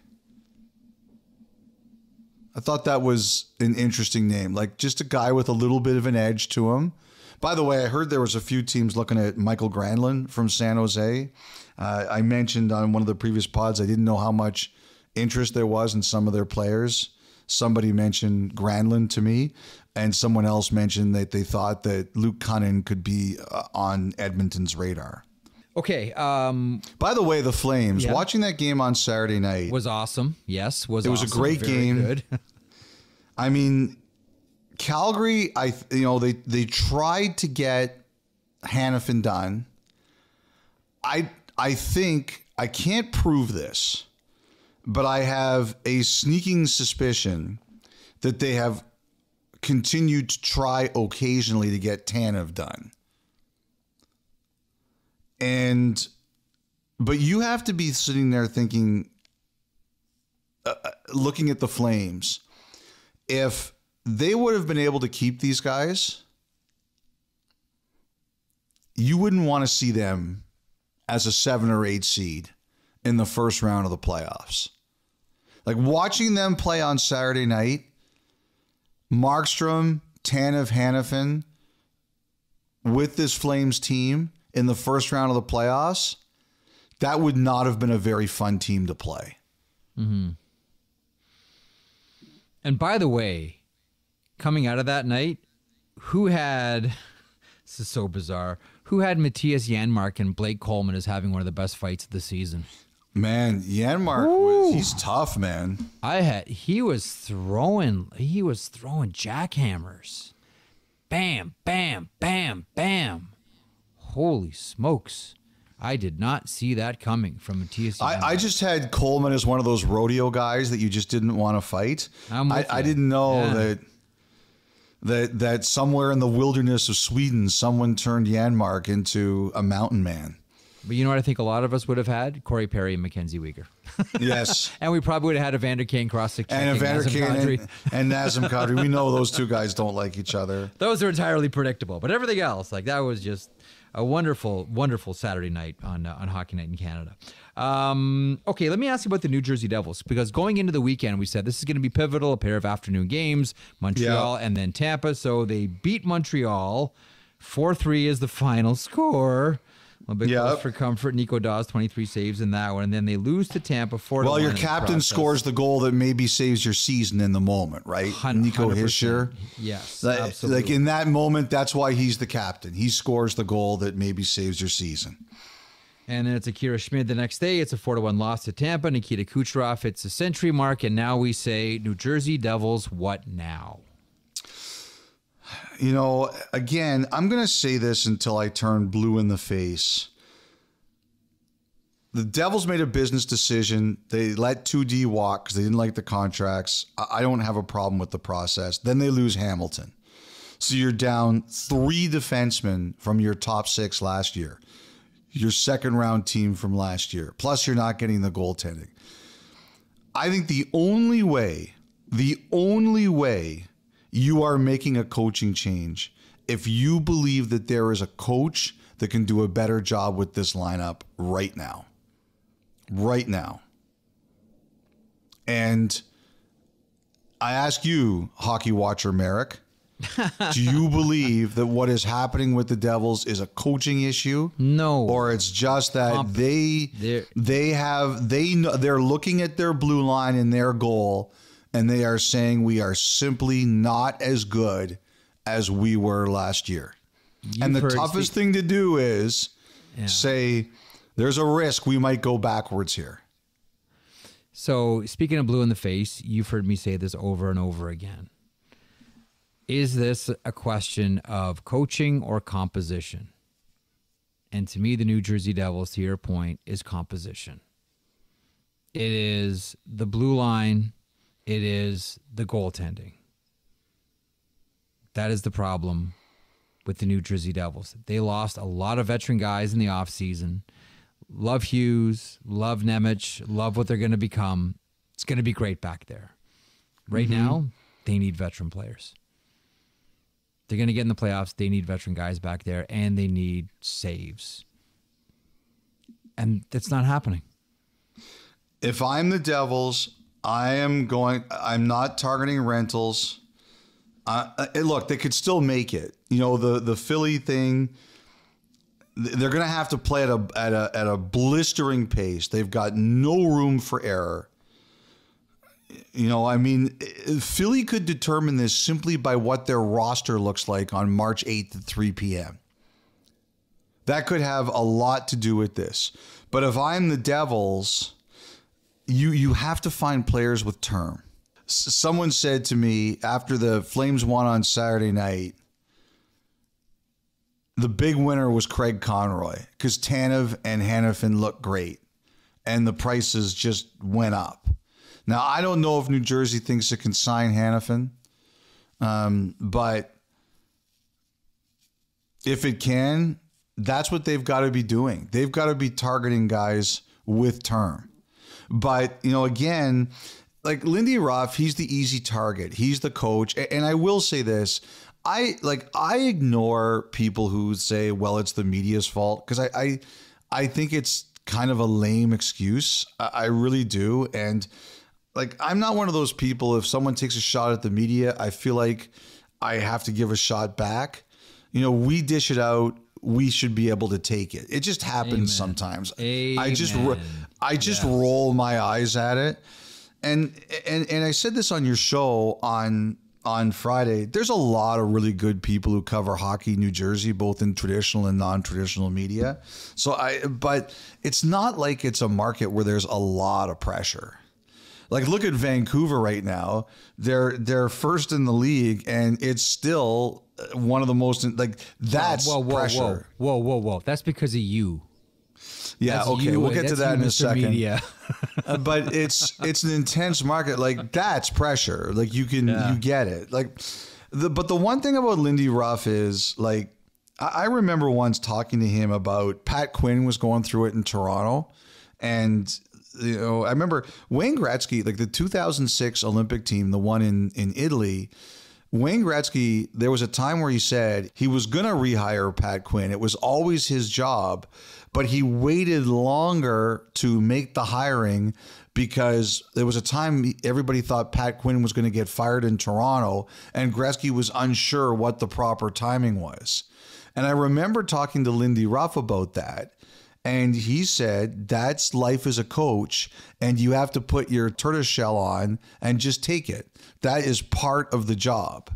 I thought that was an interesting name, like just a guy with a little bit of an edge to him. By the way, I heard there was a few teams looking at Michael Granlund from San Jose. I mentioned on one of the previous pods, I didn't know how much interest there was in some of their players. Somebody mentioned Granlund to me, and someone else mentioned that they thought that Luke Cunnin could be on Edmonton's radar. Okay. By the way, the Flames, watching that game on Saturday night was awesome. Yes, it was awesome. A great game. Good. I mean, Calgary, they tried to get Hanifin done. I think, I can't prove this, but I have a sneaking suspicion that they have continued to try occasionally to get Tanev done. But you have to be sitting there thinking, looking at the Flames, if they would have been able to keep these guys, you wouldn't want to see them as a 7 or 8 seed in the first round of the playoffs. Like, watching them play on Saturday night, Markstrom, Tanev, Hanifin, with this Flames team in the first round of the playoffs, that would not have been a very fun team to play. Mm-hmm. And by the way, coming out of that night, this is so bizarre, who had Matthias Janmark and Blake Coleman as having one of the best fights of the season? Man, Janmark, he's tough, man. He was throwing jackhammers. Bam, bam, bam, bam. Holy smokes. I did not see that coming from Matthias Janmark. I just had Coleman as one of those rodeo guys that you just didn't want to fight. I didn't know that somewhere in the wilderness of Sweden, someone turned Janmark into a mountain man. But you know what I think a lot of us would have had? Corey Perry and Mackenzie Weegar. Yes. And we probably would have had Evander Kane cross-check and Evander Kane and Nazem Kadri. We know those two guys don't like each other. Those are entirely predictable. But everything else, like, that was just a wonderful, wonderful Saturday night on Hockey Night in Canada. Okay, let me ask you about the New Jersey Devils, because going into the weekend, we said this is going to be pivotal, a pair of afternoon games, Montreal and then Tampa. So they beat Montreal. 4-3 is the final score. A big close for comfort. Nico Dawes, 23 saves in that one. And then they lose to Tampa 4-1. Well, your captain scores the goal that maybe saves your season in the moment, right? Nico Hischier. Yes, absolutely. Like, in that moment, that's why he's the captain. He scores the goal that maybe saves your season. And then it's Akira Schmid the next day. It's a 4-1 loss to Tampa. Nikita Kucherov hits the century mark. And now we say, New Jersey Devils, what now? You know, again, I'm going to say this until I turn blue in the face. The Devils made a business decision. They let 2D walk because they didn't like the contracts. I don't have a problem with the process. Then they lose Hamilton. So you're down 3 defensemen from your top 6 last year. Your second round team from last year. Plus you're not getting the goaltending. I think the only way you are making a coaching change if you believe that there is a coach that can do a better job with this lineup right now. Right now. And I ask you, hockey watcher Merrick, do you believe that what is happening with the Devils is a coaching issue? No. Or it's just that they're looking at their blue line and their goal and they are saying we are simply not as good as we were last year. And the toughest thing to do is say there's a risk we might go backwards here. So speaking of blue in the face, you've heard me say this over and over again. Is this a question of coaching or composition? And to me, the New Jersey Devils, to your point, is composition. It is the blue line. It is the goaltending. That is the problem with the New Jersey Devils. They lost a lot of veteran guys in the offseason. Love Hughes, love Nemec, love what they're going to become. It's going to be great back there. Right now, they need veteran players. They're going to get in the playoffs. They need veteran guys back there, and they need saves. And that's not happening. If I'm the Devils, I'm not targeting rentals. Look, they could still make it. You know, the Philly thing, they're going to have to play at a blistering pace. They've got no room for error. You know, I mean, Philly could determine this simply by what their roster looks like on March 8th at 3 p.m. That could have a lot to do with this. But if I'm the Devils, you have to find players with term. Someone said to me after the Flames won on Saturday night, the big winner was Craig Conroy because Tanev and Hanifin looked great and the prices just went up. Now, I don't know if New Jersey thinks it can sign Hanifin, but if it can, that's what they've got to be doing. They've got to be targeting guys with term. But, you know, again, like Lindy Ruff, he's the easy target. He's the coach. And I will say this. I ignore people who say, well, it's the media's fault, because I think it's kind of a lame excuse. I really do. And like, I'm not one of those people, if someone takes a shot at the media, I feel like I have to give a shot back. You know, we dish it out. We should be able to take it. It just happens sometimes. I just roll my eyes at it. And I said this on your show on Friday. There's a lot of really good people who cover hockey in New Jersey, both in traditional and non-traditional media. But it's not like it's a market where there's a lot of pressure. Like, look at Vancouver right now. They're first in the league, and it's still one of the most, like, that's pressure. Whoa. That's because of you. Yeah, that's okay, you, we'll get to that in a second. Media. But it's an intense market. Like, that's pressure. Like, you get it. Like, but the one thing about Lindy Ruff is, like, I remember once talking to him about Pat Quinn was going through it in Toronto, and you know, I remember Wayne Gretzky, like the 2006 Olympic team, the one in Italy. Wayne Gretzky, there was a time where he said he was going to rehire Pat Quinn. It was always his job, but he waited longer to make the hiring because there was a time everybody thought Pat Quinn was going to get fired in Toronto, and Gretzky was unsure what the proper timing was. And I remember talking to Lindy Ruff about that. And he said, that's life as a coach, and you have to put your tortoiseshell on and just take it. That is part of the job.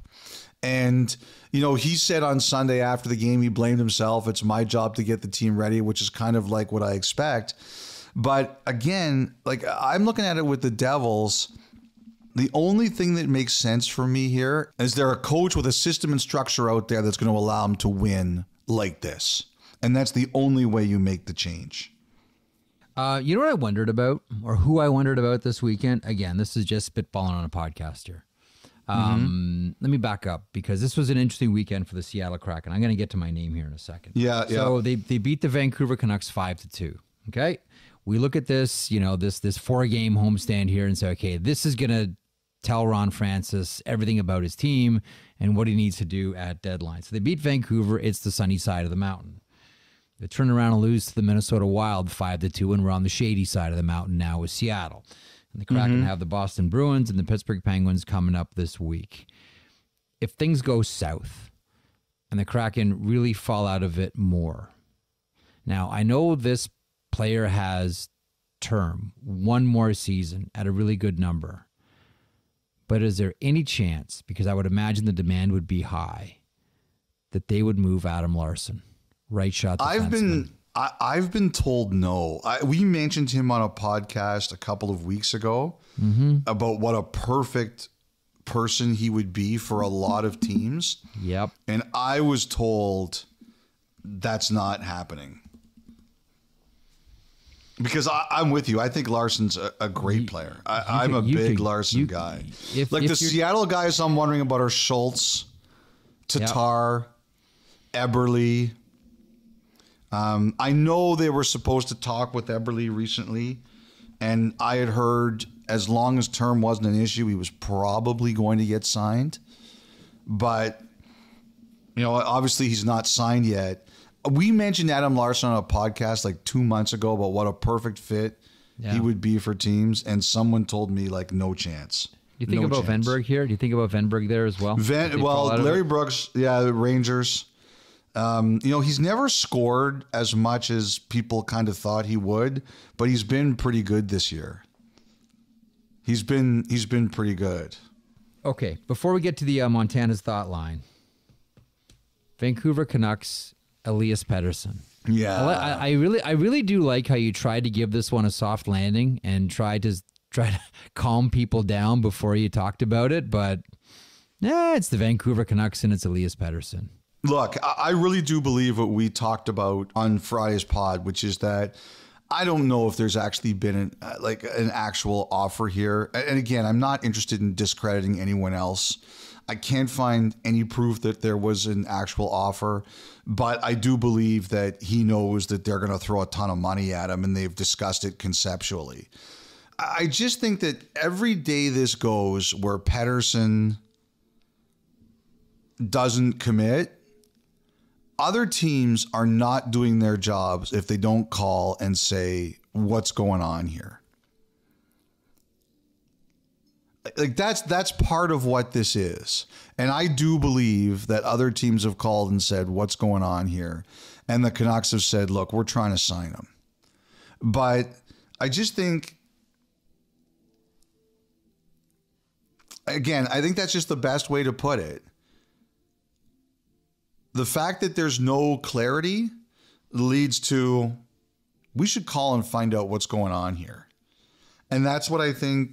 And, you know, he said on Sunday after the game, he blamed himself. It's my job to get the team ready, which is kind of like what I expect. But again, like, I'm looking at it with the Devils. The only thing that makes sense for me here is there a coach with a system and structure out there that's going to allow him to win like this. And that's the only way you make the change. You know what I wondered about, or who I wondered about this weekend? Again, this is just spitballing on a podcast here. Let me back up, because this was an interesting weekend for the Seattle Kraken. I'm going to get to my name here in a second. Yeah. So they beat the Vancouver Canucks 5-2. Okay. We look at this, this 4-game homestand here and say, okay, this is going to tell Ron Francis everything about his team and what he needs to do at deadline. So they beat Vancouver. It's the sunny side of the mountain. They turn around and lose to the Minnesota Wild 5-2, and we're on the shady side of the mountain now with Seattle. And the Kraken have the Boston Bruins and the Pittsburgh Penguins coming up this week. If things go south and the Kraken really fall out of it more. Now, I know this player has term, one more season at a really good number. But is there any chance, because I would imagine the demand would be high, that they would move Adam Larsson, right shot defenseman? I've been told no. We mentioned him on a podcast a couple of weeks ago about what a perfect person he would be for a lot of teams. Yep. And I was told that's not happening. Because I'm with you. I think Larsson's a great player. I'm a big Larsson guy. If the Seattle guys I'm wondering about are Schultz, Tatar, Eberle. I know they were supposed to talk with Eberle recently, and I had heard as long as term wasn't an issue, he was probably going to get signed. But, obviously he's not signed yet. We mentioned Adam Larsson on a podcast like 2 months ago about what a perfect fit he would be for teams, and someone told me like no chance. Do you think about Venberg here? Do you think about Venberg there as well? Larry Brooks, the Rangers. He's never scored as much as people kind of thought he would, but he's been pretty good this year. He's been pretty good. Okay, before we get to the Montana's thought line, Vancouver Canucks, Elias Pettersson. Yeah, I really do like how you tried to give this one a soft landing and try to calm people down before you talked about it, but it's the Vancouver Canucks and it's Elias Pettersson. Look, I really do believe what we talked about on Friday's pod, which is that I don't know if there's actually been an actual offer here. And again, I'm not interested in discrediting anyone else. I can't find any proof that there was an actual offer, but I do believe that he knows that they're going to throw a ton of money at him, and they've discussed it conceptually. I just think that every day this goes where Pettersson doesn't commit, other teams are not doing their jobs if they don't call and say, what's going on here? Like that's part of what this is. And I do believe that other teams have called and said, what's going on here? And the Canucks have said, look, we're trying to sign him. But I just think, again, I think that's just the best way to put it. The fact that there's no clarity leads to, we should call and find out what's going on here. And that's what I think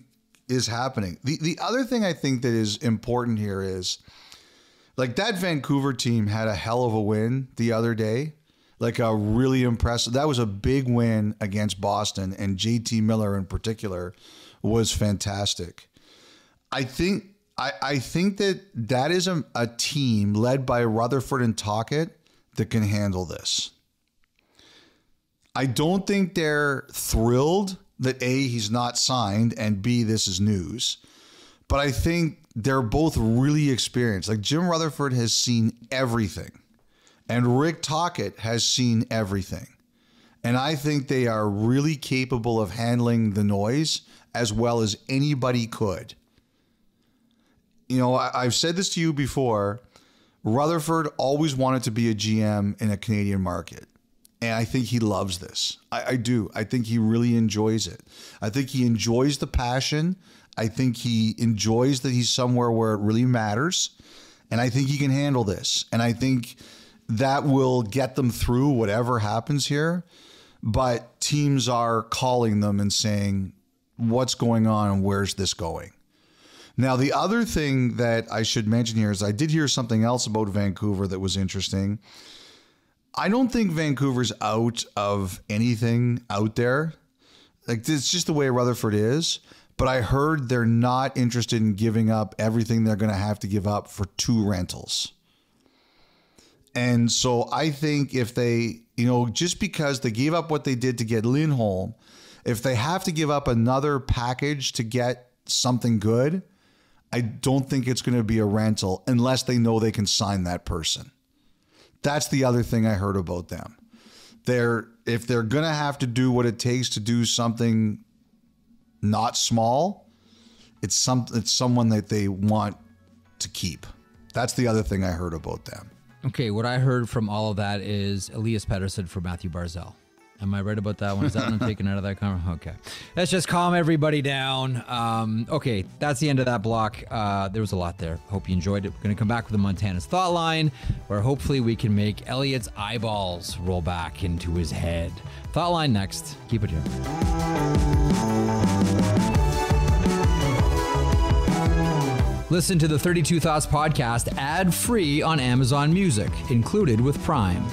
is happening. The other thing I think that is important here is, like, that Vancouver team had a hell of a win the other day. Like, a really impressive, that was a big win against Boston, and JT Miller in particular was fantastic. I think that is a team led by Rutherford and Tocchet that can handle this. I don't think they're thrilled that A, he's not signed, and B, this is news. But I think they're both really experienced. Like, Jim Rutherford has seen everything, and Rick Tocchet has seen everything. And I think they are really capable of handling the noise as well as anybody could. I've said this to you before. Rutherford always wanted to be a GM in a Canadian market. And I think he loves this. I do. I think he really enjoys it. I think he enjoys the passion. I think he enjoys that he's somewhere where it really matters. And I think he can handle this. And I think that will get them through whatever happens here. But teams are calling them and saying, what's going on and where's this going? Now, the other thing that I should mention here is I did hear something else about Vancouver that was interesting. I don't think Vancouver's out of anything out there. Like, it's just the way Rutherford is. But I heard they're not interested in giving up everything they're going to have to give up for 2 rentals. And so I think if they, just because they gave up what they did to get Lindholm, if they have to give up another package to get something good, I don't think it's going to be a rental unless they know they can sign that person. That's the other thing I heard about them. If they're going to have to do what it takes to do something not small, it's someone that they want to keep. That's the other thing I heard about them. Okay, what I heard from all of that is Elias Pettersson for Matthew Barzal. Am I right about that one? Is that one taken out of that conversation? Okay. Let's just calm everybody down. Okay, that's the end of that block. There was a lot there. Hope you enjoyed it. We're going to come back with the Montana's Thought Line, where hopefully we can make Elliotte's eyeballs roll back into his head. Thought Line next. Keep it here. Listen to the 32 Thoughts podcast ad-free on Amazon Music, included with Prime.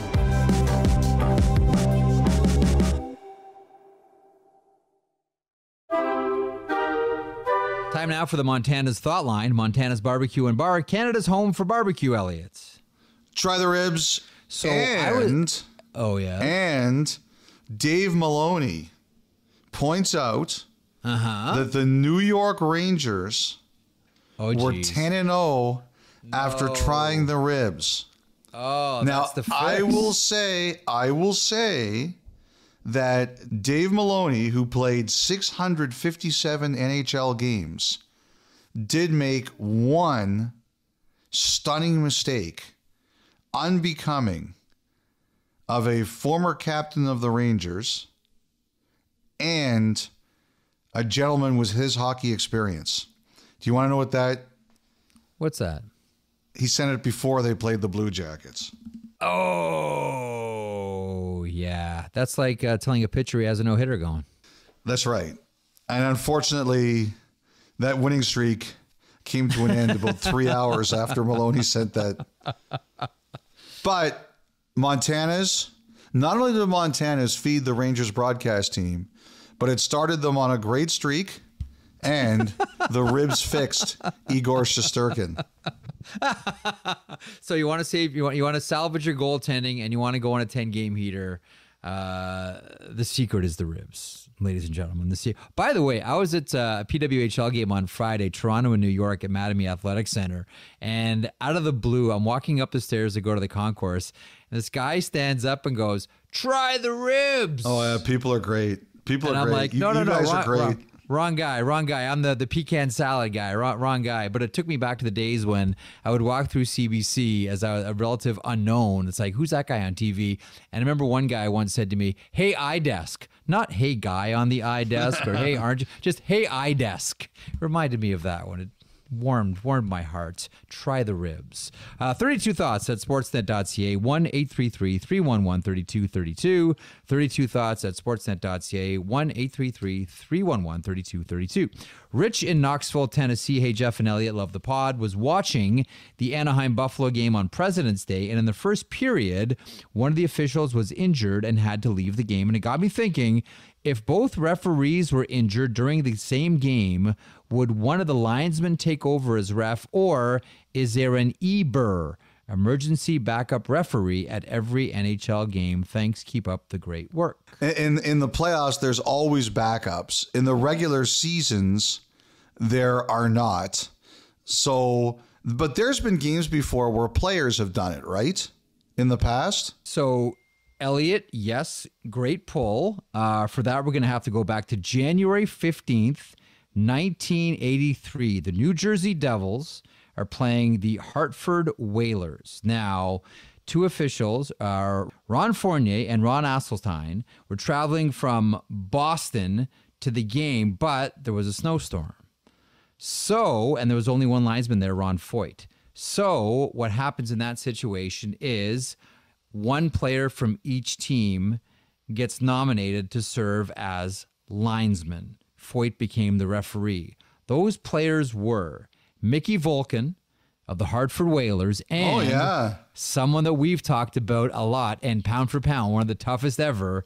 Time now for the Montana's Thought Line. Montana's Barbecue and Bar, Canada's home for barbecue, Elliotte. Try the ribs. So and Dave Maloney points out that the New York Rangers were 10-0 after trying the ribs. Oh, now, that's the fix. I will say that Dave Maloney, who played 657 NHL games, did make one stunning mistake, unbecoming of a former captain of the Rangers and a gentleman with his hockey experience. Do you want to know what What's that? He sent it before they played the Blue Jackets. Oh, yeah. That's like telling a pitcher he has a no-hitter going. That's right. And unfortunately, that winning streak came to an end about 3 hours after Maloney sent that. But Montana's, not only did Montana's feed the Rangers broadcast team, but it started them on a great streak, and the ribs fixed Igor Shesterkin. So you want to save, you want to salvage your goaltending, and you want to go on a 10-game heater. The secret is the ribs, ladies and gentlemen. By the way, I was at a PWHL game on Friday, Toronto and New York at Mattamy Athletic Center, and out of the blue, I'm walking up the stairs to go to the concourse, and this guy stands up and goes, "Try the ribs." Oh, yeah, people are great. People and are I'm great. like, You no, guys are great. Wrong guy. I'm the pecan salad guy. Wrong guy. But it took me back to the days when I would walk through CBC as a relative unknown. It's like, who's that guy on TV? And I remember one guy once said to me, "Hey, iDesk." Not "Hey, guy on the iDesk" or "Hey, aren't you?" Just "Hey, iDesk." Reminded me of that one. It warmed my heart. Try the ribs. 32 Thoughts at sportsnet.ca, 1-833-311-3232. 32 Thoughts at sportsnet.ca, 1-833-311-3232. Rich in Knoxville, Tennessee. Hey, Jeff and Elliotte, love the pod. Was watching the Anaheim-Buffalo game on President's Day, and in the first period, one of the officials was injured and had to leave the game. And it got me thinking, if both referees were injured during the same game, would one of the linesmen take over as ref, or is there an EBER, emergency backup referee, at every NHL game? Thanks. Keep up the great work. In the playoffs, there's always backups. In the regular seasons, there are not. So, but there's been games before where players have done it, right? In the past? So, Elliotte, yes, great pull. For that, we're going to have to go back to January 15th, 1983. The New Jersey Devils are playing the Hartford Whalers. Now, two officials, Ron Fournier and Ron Asseltine, were traveling from Boston to the game, but there was a snowstorm. So, and there was only one linesman there, Ron Foyt. So, what happens in that situation is one player from each team gets nominated to serve as linesman. Foyt became the referee. Those players were Mickey Volkin of the Hartford Whalers, and someone that we've talked about a lot, and pound for pound, one of the toughest ever,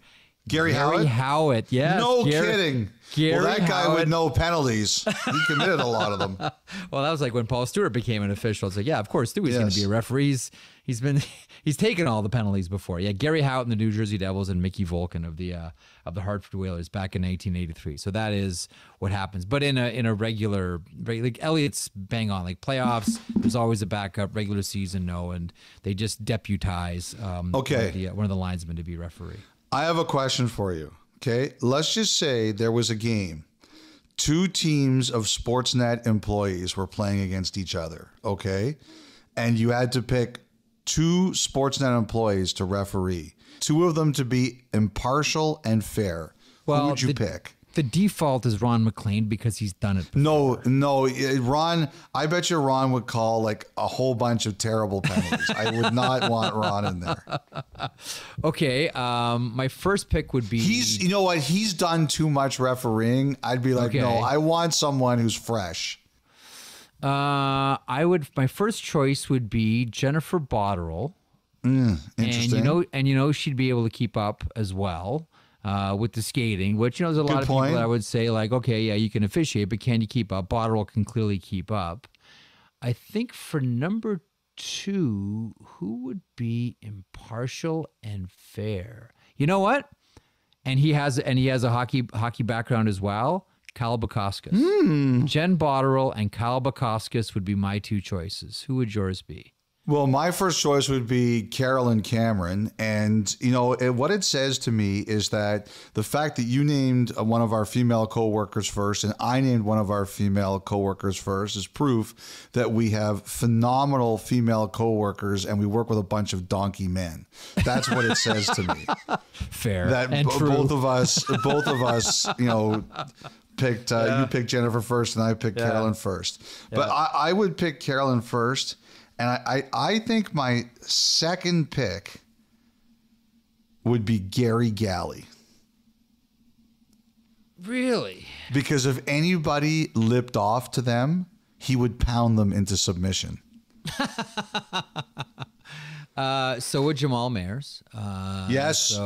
Gary Howitt. Yes. No kidding. Well, that guy Howitt. with no penalties. He committed a lot of them. Well, that was like when Paul Stewart became an official. It's like, yeah, of course, Stewie's going to be a referee. He's taken all the penalties before. Yeah, Gary Howitt and the New Jersey Devils, and Mickey Volkin of the Hartford Whalers back in 1983. So that is what happens. But in a regular, like Elliotte's bang on, like playoffs, there's always a backup. Regular season, no, and they just deputize one of the linesmen to be referee. I have a question for you. Okay, let's just say there was a game. 2 teams of Sportsnet employees were playing against each other. Okay, and you had to pick 2 Sportsnet employees to referee. 2 of them to be impartial and fair. Who would you pick? The default is Ron McLean because he's done it before. No, Ron, I bet you Ron would call like a whole bunch of terrible penalties. I would not want Ron in there. Okay, my first pick would be... You know what? He's done too much refereeing. I'd be like, no, I want someone who's fresh. My first choice would be Jennifer Botterill. Interesting. And she'd be able to keep up as well. With the skating, which, there's a lot of people that I would say, like, okay, yeah, you can officiate, but can you keep up? Botterill can clearly keep up. I think for number 2, who would be impartial and fair? You know what? And he has a hockey background as well. Kyle Bukauskas. Jen Botterill and Kyle Bukauskas would be my 2 choices. Who would yours be? Well, my first choice would be Carolyn Cameron. And, what it says to me is that the fact that you named one of our female coworkers first and I named one of our female coworkers first is proof that we have phenomenal female coworkers and we work with a bunch of donkey men. That's what it says to me. Fair. That and true. Both of us, picked, you picked Jennifer first and I picked Carolyn first. But I would pick Carolyn first. And I think my second pick would be Gary Galley. Really? Because if anybody lipped off to them, he would pound them into submission. So would Jamal Mayers. Yes.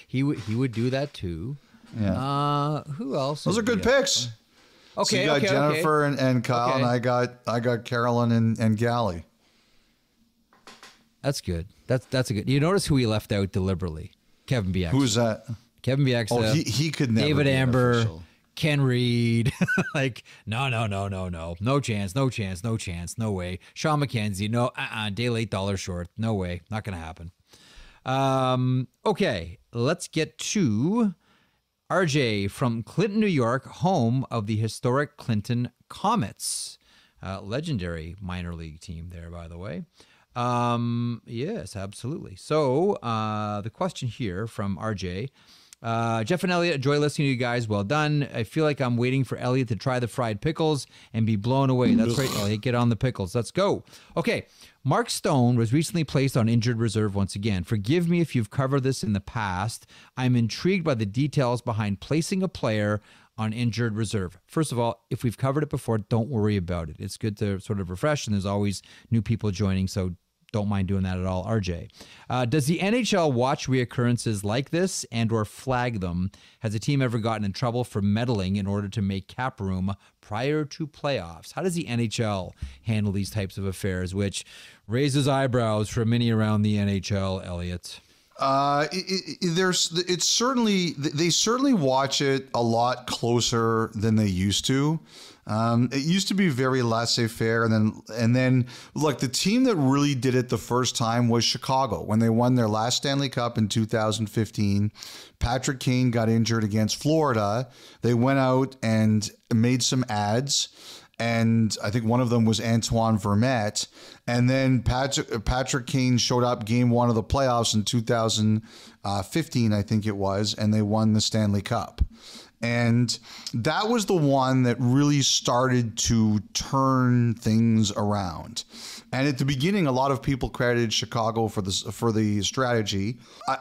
He would do that too. Yeah. Who else? Those are good picks. Okay, so you got Jennifer and Kyle, and I got Carolyn and Galley. That's good. That's a good. You notice who he left out deliberately? Kevin Bieksa. Who's that? Kevin Bieksa. Oh, he could never. David be Amber, official. Ken Reed. Like no, no chance, no way. Sean McKenzie, no, day late, dollar short, no way, not gonna happen. Okay, let's get to RJ from Clinton, New York, home of the historic Clinton Comets. Legendary minor league team there, by the way. Yes, absolutely. So the question here from RJ. Jeff and Elliotte, enjoy listening to you guys. Well done. I feel like I'm waiting for Elliotte to try the fried pickles and be blown away. That's right, Elliotte. Get on the pickles. Let's go. Okay. Mark Stone was recently placed on injured reserve once again. Forgive me if you've covered this in the past. I'm intrigued by the details behind placing a player on injured reserve. First of all, if we've covered it before, don't worry about it. It's good to sort of refresh, and there's always new people joining, so don't mind doing that at all, RJ. Does the NHL watch reoccurrences like this and or flag them? Has a team ever gotten in trouble for meddling in order to make cap room prior to playoffs? How does the NHL handle these types of affairs, which raises eyebrows for many around the NHL, Elliotte? They certainly watch it a lot closer than they used to. It used to be very laissez-faire, and then like the team that really did it the first time was Chicago when they won their last Stanley Cup in 2015. Patrick Kane got injured against Florida. They went out and made some ads, and I think one of them was Antoine Vermette. And then Patrick Kane showed up game 1 of the playoffs in 2015, I think it was, and they won the Stanley Cup. And that was the one that really started to turn things around. And at the beginning, a lot of people credited Chicago for the strategy.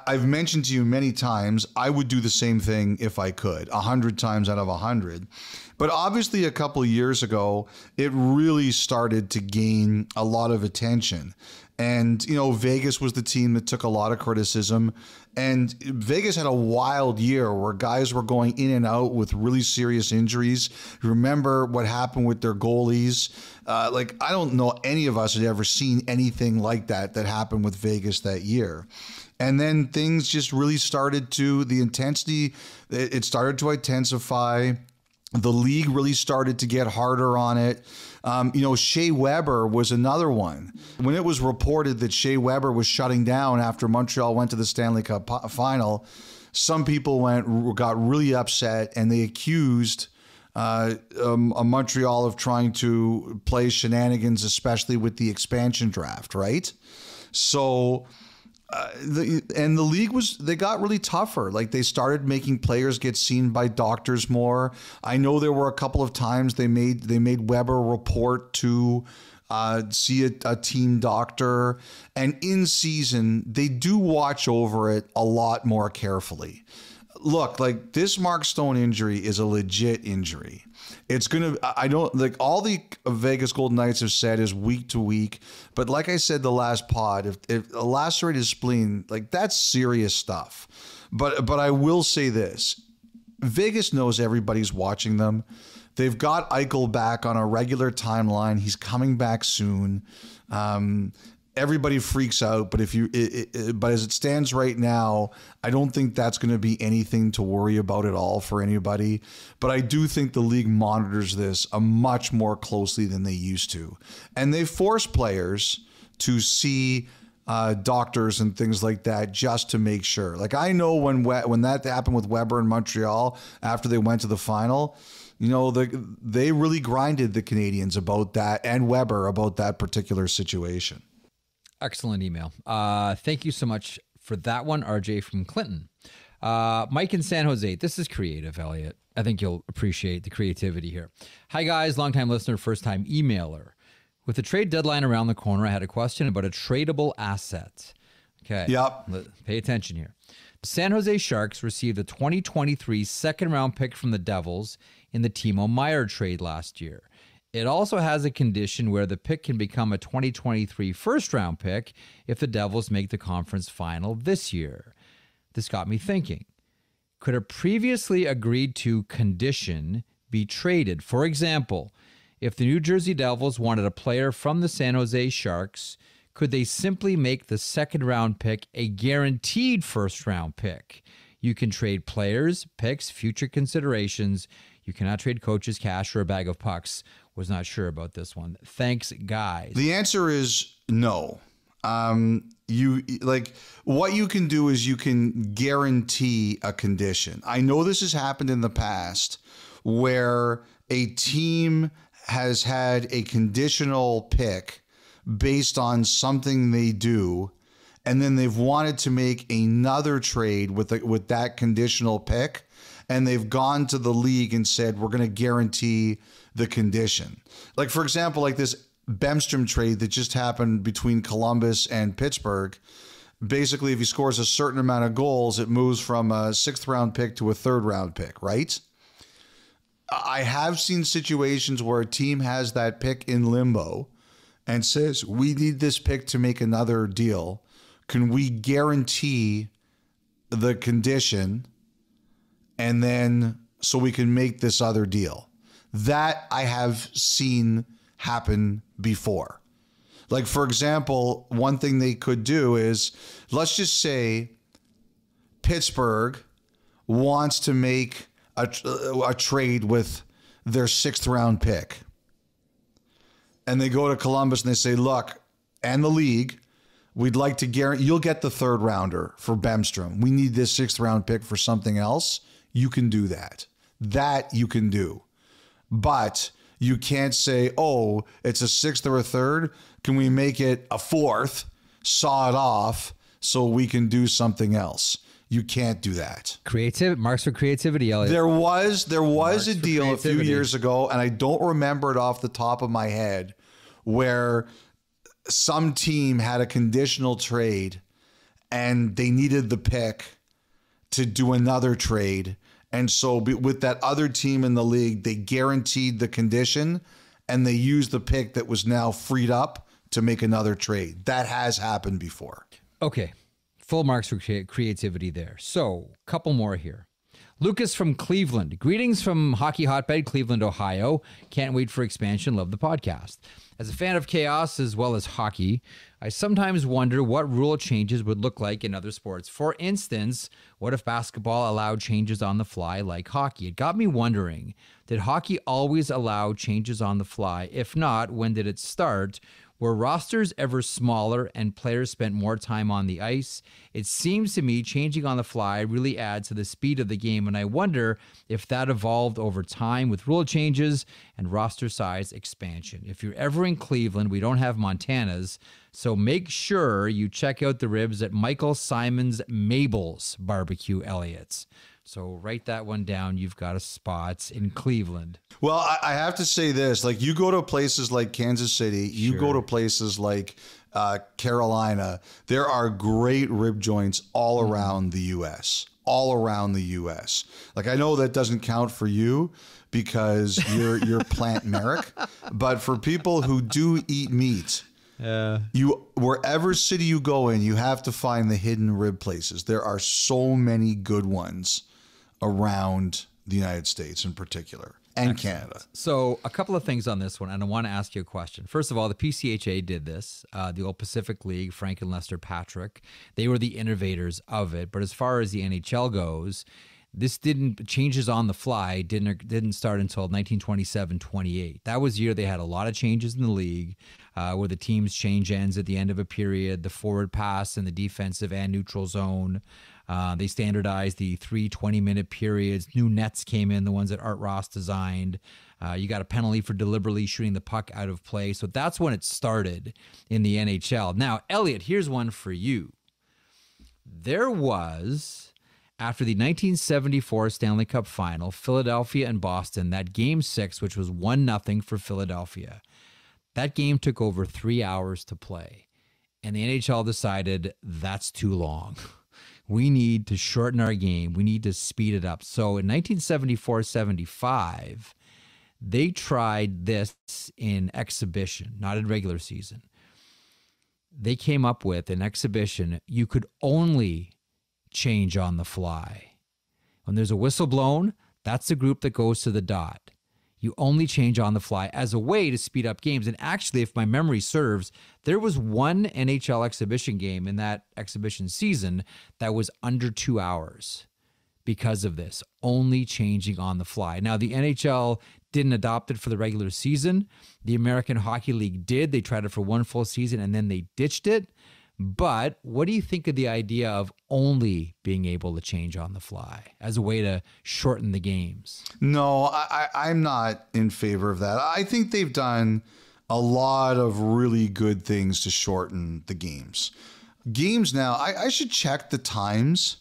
I've mentioned to you many times, I would do the same thing if I could, 100 times out of 100. But obviously a couple of years ago, it really started to gain a lot of attention. And, you know, Vegas was the team that took a lot of criticism. And Vegas had a wild year where guys were going in and out with really serious injuries. Remember what happened with their goalies? I don't know any of us had ever seen anything like that happened with Vegas that year. And then things just really started to, the intensity, it started to intensify. The league really started to get harder on it. Shea Weber was another one. When it was reported that Shea Weber was shutting down after Montreal went to the Stanley Cup final, some people got really upset, and they accused Montreal of trying to play shenanigans, especially with the expansion draft, right? So... the league they got really tougher. Like, they started making players get seen by doctors more. I know there were a couple of times they made Weber report to see a team doctor, and in season they do watch over it a lot more carefully. Look, like, this Mark Stone injury is a legit injury. It's going to, all the Vegas Golden Knights have said is week to week. But like I said, the last pod, if a lacerated spleen, like, that's serious stuff. But I will say this, Vegas knows everybody's watching them. They've got Eichel back on a regular timeline. He's coming back soon. Everybody freaks out, but but as it stands right now, I don't think that's going to be anything to worry about at all for anybody. But I do think the league monitors this much more closely than they used to, and they force players to see doctors and things like that just to make sure. Like, I know when that happened with Weber in Montreal after they went to the final, you know, they really grinded the Canadians about that, and Weber about that particular situation. Excellent email. Thank you so much for that one, RJ from Clinton. Mike in San Jose. This is creative, Elliotte. I think you'll appreciate the creativity here. Hi, guys. Longtime listener, first-time emailer. With the trade deadline around the corner, I had a question about a tradable asset. Okay. Yep. Pay attention here. San Jose Sharks received a 2023 second-round pick from the Devils in the Timo Meier trade last year. It also has a condition where the pick can become a 2023 first-round pick if the Devils make the conference final this year. This got me thinking. Could a previously agreed to condition be traded? For example, if the New Jersey Devils wanted a player from the San Jose Sharks, could they simply make the second-round pick a guaranteed first-round pick? You can trade players, picks, future considerations. You cannot trade coaches, cash, or a bag of pucks. Was not sure about this one. Thanks, guys. The answer is no. What you can do is you can guarantee a condition. I know this has happened in the past where a team has had a conditional pick based on something they do, and then they've wanted to make another trade with that conditional pick, and they've gone to the league and said, we're going to guarantee the condition. Like, for example, like this Bemstrom trade that just happened between Columbus and Pittsburgh. Basically, if he scores a certain amount of goals, it moves from a 6th-round pick to a 3rd-round pick, right? I have seen situations where a team has that pick in limbo and says, we need this pick to make another deal. Can we guarantee the condition, and then so we can make this other deal? That I have seen happen before. Like, for example, one thing they could do is, let's just say Pittsburgh wants to make a trade with their 6th-round pick. And they go to Columbus and they say, look, and the league, we'd like to guarantee you'll get the 3rd rounder for Bemstrom. We need this 6th-round pick for something else. You can do that. That you can do. But you can't say, oh, it's a 6th or a 3rd. Can we make it a 4th, saw it off, so we can do something else? You can't do that. Marks for creativity, Elliotte. There was a deal a few years ago, and I don't remember it off the top of my head, where some team had a conditional trade and they needed the pick to do another trade. And so with that other team in the league, they guaranteed the condition and they used the pick that was now freed up to make another trade. That has happened before. Okay. Full marks for creativity there. So, a couple more here. Lucas from Cleveland. Greetings from hockey hotbed, Cleveland, Ohio. Can't wait for expansion. Love the podcast. As a fan of chaos as well as hockey, I sometimes wonder what rule changes would look like in other sports. For instance, what if basketball allowed changes on the fly like hockey? It got me wondering, did hockey always allow changes on the fly? If not, when did it start? Were rosters ever smaller and players spent more time on the ice? It seems to me changing on the fly really adds to the speed of the game, and I wonder if that evolved over time with rule changes and roster size expansion. If you're ever in Cleveland, we don't have Montana's, so make sure you check out the ribs at Michael Simon's Mabel's Barbecue, Elliotte. So write that one down. You've got a spot in Cleveland. Well, I have to say this, like you go to places like Kansas City, you go to places like Carolina, there are great rib joints all around the U.S., Like I know that doesn't count for you because you're plant Merrick, but for people who do eat meat, wherever city you go in, you have to find the hidden rib places. There are so many good ones around the United States in particular, and Canada. So a couple of things on this one, and I want to ask you a question. First of all, the PCHA did this, the Old Pacific League, Frank and Lester Patrick. They were the innovators of it. But as far as the NHL goes, this changes on the fly didn't start until 1927-28. That was the year they had a lot of changes in the league, where the teams change ends at the end of a period, the forward pass and the defensive and neutral zone. They standardized the 3 20-minute periods. New nets came in, the ones that Art Ross designed. You got a penalty for deliberately shooting the puck out of play. So that's when it started in the NHL. Now, Elliotte, here's one for you. There was, after the 1974 Stanley Cup Final, Philadelphia and Boston, that Game 6, which was 1-0 for Philadelphia. That game took over 3 hours to play. And the NHL decided that's too long. We need to shorten our game. We need to speed it up. So in 1974-75, they tried this in exhibition, not in regular season. They came up with an exhibition. You could only change on the fly. When there's a whistle blown, that's the group that goes to the dot. You only change on the fly as a way to speed up games. And actually, if my memory serves, there was one NHL exhibition game in that exhibition season that was under 2 hours because of this, only changing on the fly. Now, the NHL didn't adopt it for the regular season. The American Hockey League did. They tried it for one full season and then they ditched it. But what do you think of the idea of only being able to change on the fly as a way to shorten the games? No, I'm not in favor of that. I think they've done a lot of really good things to shorten the games. Games now, I should check the times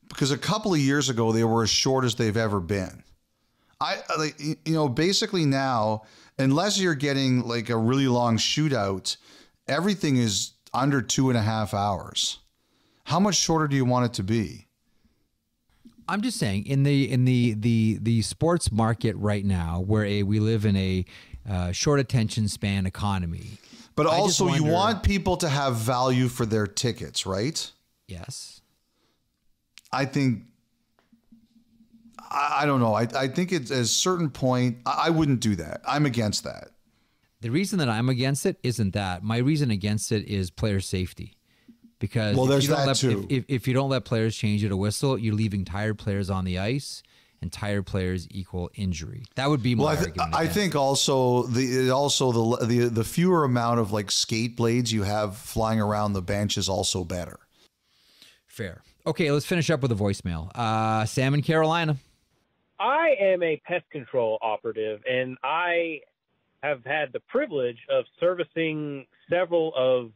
because a couple of years ago, they were as short as they've ever been. Basically now, unless you're getting like a really long shootout, everything is under 2.5 hours. How much shorter do you want it to be? I'm just saying, in the sports market right now, where we live in a short attention span economy. But also, you want people to have value for their tickets, right? Yes. I think. I don't know. I think it's at a certain point, I wouldn't do that. I'm against that. The reason that I'm against it isn't that. My reason against it is player safety. Because if you don't let players change at a whistle, you're leaving tired players on the ice, and tired players equal injury. That would be my argument. I think also the fewer amount of like skate blades you have flying around the bench is also better. Fair. Okay, let's finish up with a voicemail. Sam in Carolina. I am a pest control operative, and I have had the privilege of servicing several of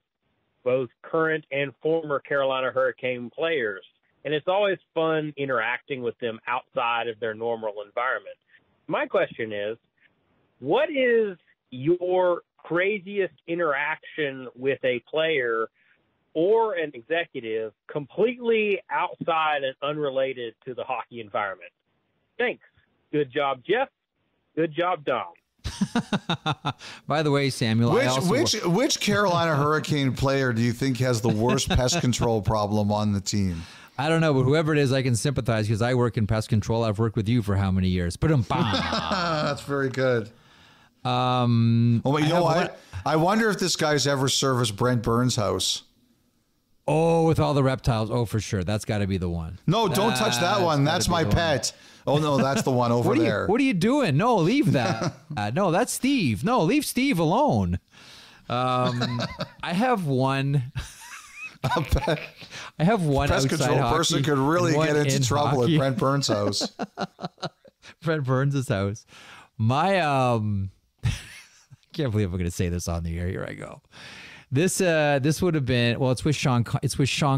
both current and former Carolina Hurricane players. and it's always fun interacting with them outside of their normal environment. My question is, what is your craziest interaction with a player or an executive completely outside and unrelated to the hockey environment? Thanks. Good job, Jeff. Good job, Dom. By the way, Samuel, which Carolina Hurricane player do you think has the worst pest control problem on the team? I don't know, but whoever it is, I can sympathize because I work in pest control. I've worked with you for how many years? That's very good. Well, you know what? I wonder if this guy's ever serviced Brent Burns' house. Oh, with all the reptiles. Oh, for sure. That's got to be the one. No, don't touch that one. That's my pet. Oh, no, that's the one over there. What are you doing? No, leave that. No, that's Steve. No, leave Steve alone. I have one. I have one pest control hockey, person could really get into trouble at Brent Burns' house. Brent Burns' house. My I can't believe I'm going to say this on the air. Here I go. This would have been, well, it's with Sean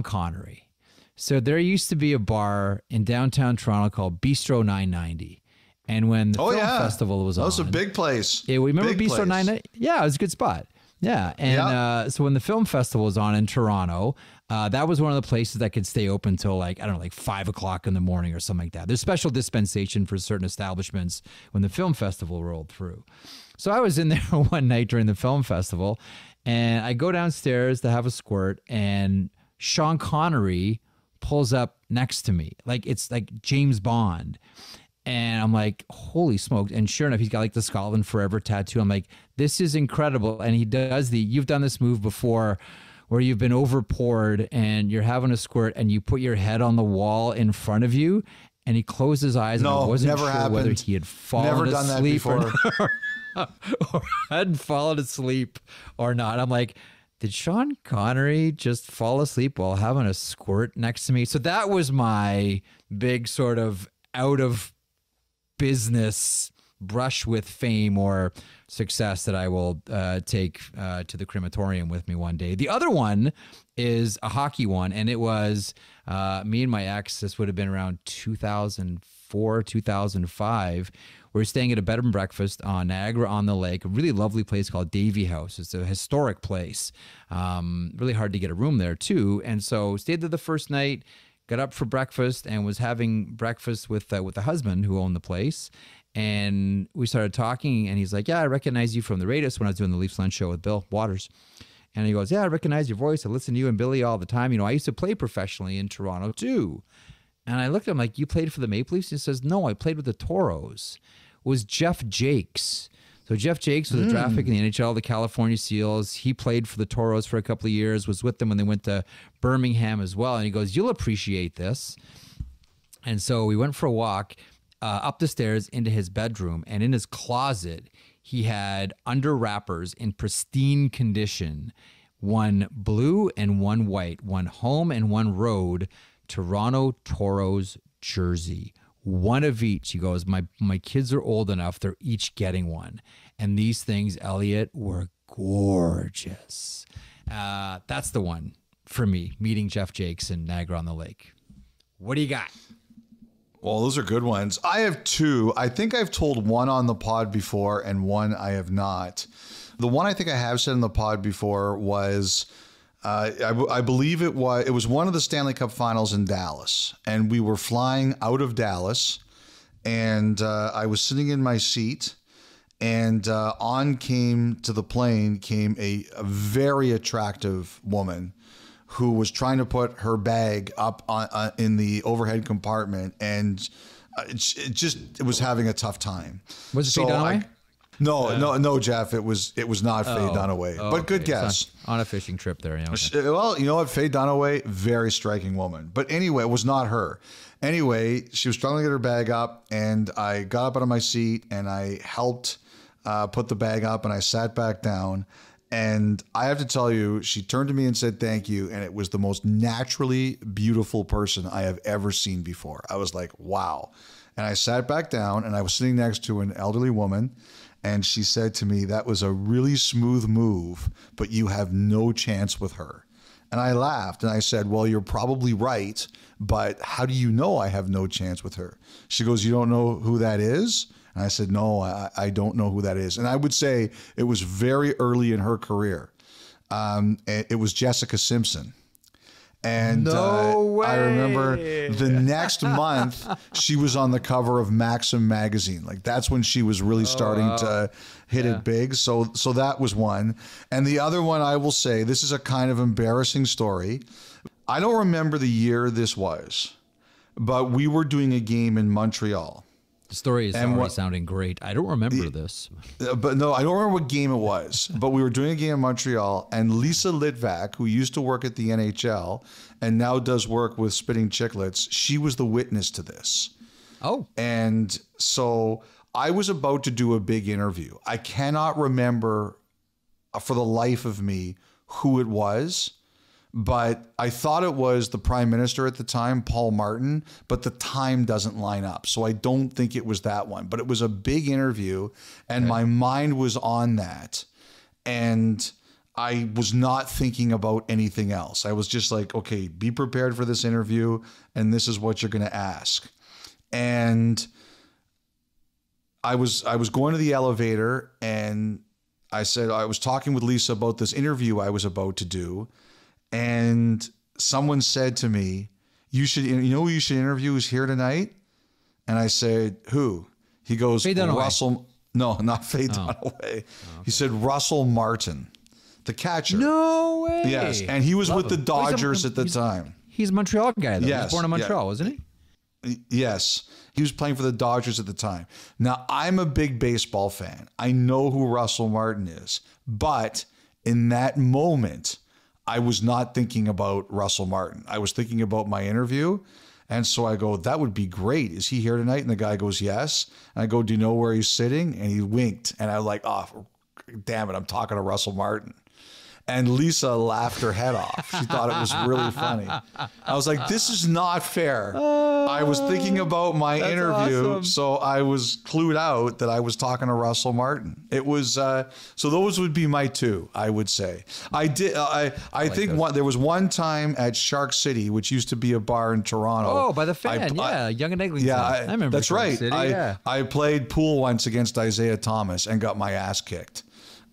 Connery. So there used to be a bar in downtown Toronto called Bistro 990. And when the film festival was on. That was a big place. Yeah, remember Bistro 990? Yeah, it was a good spot. Yeah. And so when the film festival was on in Toronto, that was one of the places that could stay open till like 5 o'clock in the morning or something like that. There's special dispensation for certain establishments when the film festival rolled through. So I was in there one night during the film festival, and I go downstairs to have a squirt, and Sean Connery pulls up next to me. Like, it's like James Bond. And I'm like, holy smokes. And sure enough, he's got like the Scotland Forever tattoo. I'm like, this is incredible. And he does you've done this move before where you've been over poured and you're having a squirt and you put your head on the wall in front of you. And he closed his eyes. No, and I wasn't never sure happened. whether he had fallen done that asleep before. or hadn't fallen asleep or not. I'm like, did Sean Connery just fall asleep while having a squirt next to me? So that was my big sort of out of business brush with fame or success that I will take to the crematorium with me one day. The other one is a hockey one, and it was me and my ex. This would have been around 2004, 2005. We were staying at a bed and breakfast on Niagara-on-the-Lake, a really lovely place called Davy House. It's a historic place. Really hard to get a room there, too. And so stayed there the first night, got up for breakfast, and was having breakfast with the husband who owned the place. And we started talking, and he's like, yeah, I recognize you from the Raiders when I was doing the Leafs Lunch Show with Bill Waters. And he goes, yeah, I recognize your voice. I listen to you and Billy all the time. You know, I used to play professionally in Toronto, too. And I looked at him like, you played for the Maple Leafs? He says, no, I played with the Toros. It was Jeff Jakes. So Jeff Jakes was a draft pick in the NHL, the California Seals. He played for the Toros for a couple of years, was with them when they went to Birmingham as well. And he goes, you'll appreciate this. And so we went for a walk up the stairs into his bedroom. And in his closet, he had under wrappers in pristine condition, one blue and one white, one home and one road, Toronto Toros jersey. One of each. He goes, my kids are old enough, they're each getting one. And these things, Elliotte, were gorgeous. That's the one for me, meeting Jeff Jakes in Niagara-on-the-Lake. What do you got? Well, those are good ones. I have two. I think I've told one on the pod before and one I have not. The one I think I have said in the pod before was... I believe it was one of the Stanley Cup Finals in Dallas, and we were flying out of Dallas, and I was sitting in my seat, and to the plane came a very attractive woman who was trying to put her bag up in the overhead compartment, and it was having a tough time. Was it Faye Dunaway? No, Jeff. It was not Faye Dunaway, but good guess. On a fishing trip there. Yeah, okay. Well, you know what? Faye Dunaway, very striking woman. But anyway, it was not her. Anyway, she was struggling to get her bag up, and I got up out of my seat, and I helped put the bag up, and I sat back down. And I have to tell you, she turned to me and said thank you, and it was the most naturally beautiful person I have ever seen before. I was like, wow. And I sat back down, and I was sitting next to an elderly woman, and she said to me, that was a really smooth move, but you have no chance with her. And I laughed and I said, well, you're probably right, but how do you know I have no chance with her? She goes, you don't know who that is? And I said, no, I don't know who that is. And I would say it was very early in her career. It was Jessica Simpson. And I remember the next month she was on the cover of Maxim magazine. Like that's when she was really starting to hit it big. So that was one. And the other one, I will say, this is a kind of embarrassing story. I don't remember the year this was, but we were doing a game in Montreal. The story is already sounding great. I don't remember this. But no, I don't remember what game it was. But we were doing a game in Montreal, and Lisa Litvak, who used to work at the NHL and now does work with Spitting Chicklets, she was the witness to this. Oh. And so I was about to do a big interview. I cannot remember for the life of me who it was. But I thought it was the prime minister at the time, Paul Martin, but the time doesn't line up. So I don't think it was that one. But it was a big interview, and my mind was on that. And I was not thinking about anything else. I was just like, okay, be prepared for this interview, and this is what you're going to ask. And I was going to the elevator, and I said, I was talking with Lisa about this interview I was about to do. And someone said to me, you know who you should interview is here tonight? And I said, who? He goes, Russell. No, not Faye Dunaway. Okay. He said, Russell Martin, the catcher. No way. Yes. And he was with the Dodgers at the time. He's a Montreal guy, though. Yes. He was born in Montreal, wasn't he? Yes. He was playing for the Dodgers at the time. Now, I'm a big baseball fan. I know who Russell Martin is. But in that moment, I was not thinking about Russell Martin. I was thinking about my interview. And so I go, that would be great. Is he here tonight? And the guy goes, yes. And I go, do you know where he's sitting? And he winked. And I was like, oh, damn it, I'm talking to Russell Martin. And Lisa laughed her head off. She thought it was really funny. I was like, this is not fair. I was thinking about my interview, awesome. So I was clued out that I was talking to Russell Martin. It was, so those would be my two, I would say. I think there was one time at Shark City, which used to be a bar in Toronto. Oh, by the fan, Young and Eglinton. Yeah, I remember that's Shark right. City, I played pool once against Isaiah Thomas and got my ass kicked.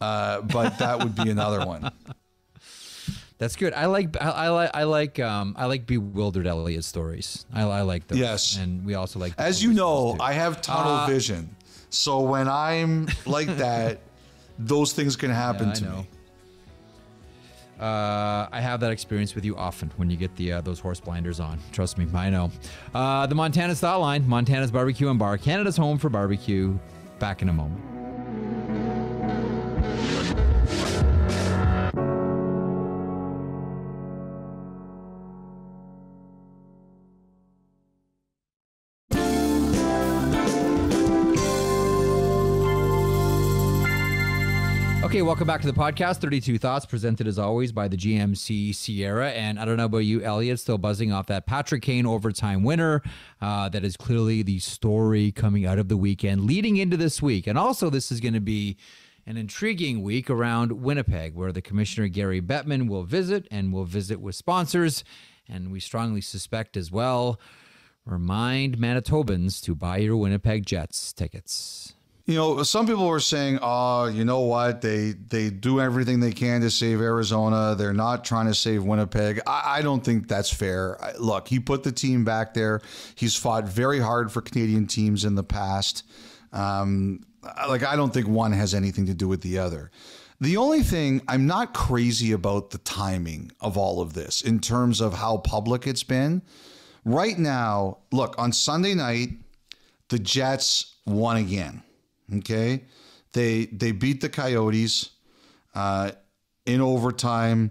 But that would be another one. That's good. I like bewildered Elliotte stories. I like those. Yes, and we also like. As you know, I have tunnel vision, so when I'm like that, those things can happen to me. I have that experience with you often when you get those horse blinders on. Trust me, I know. The Montana's Thought Line, Montana's Barbecue and Bar, Canada's home for barbecue. Back in a moment. Okay, welcome back to the podcast, 32 Thoughts, presented as always by the GMC Sierra. And I don't know about you, Elliotte, still buzzing off that Patrick Kane overtime winner. That is clearly the story coming out of the weekend, leading into this week. And also, this is going to be an intriguing week around Winnipeg, where the Commissioner Gary Bettman will visit with sponsors. And we strongly suspect as well, remind Manitobans to buy your Winnipeg Jets tickets. You know, some people were saying, oh, you know what? They do everything they can to save Arizona. They're not trying to save Winnipeg. I don't think that's fair. Look, he put the team back there. He's fought very hard for Canadian teams in the past. I don't think one has anything to do with the other. The only thing, I'm not crazy about the timing of all of this in terms of how public it's been. Right now, look, on Sunday night, the Jets won again. Okay, they beat the Coyotes in overtime.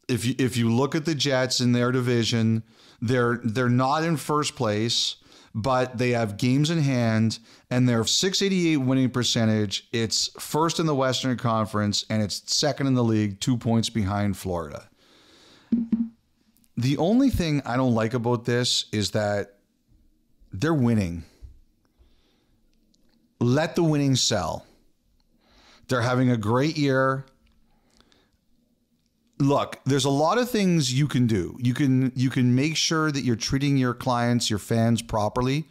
If you look at the Jets in their division, they're not in first place, but they have games in hand, and their .688 winning percentage. It's first in the Western Conference, and it's second in the league, 2 points behind Florida. The only thing I don't like about this is that they're winning. Let the winning sell. They're having a great year. Look, there's a lot of things you can do. You can make sure that you're treating your clients, your fans properly.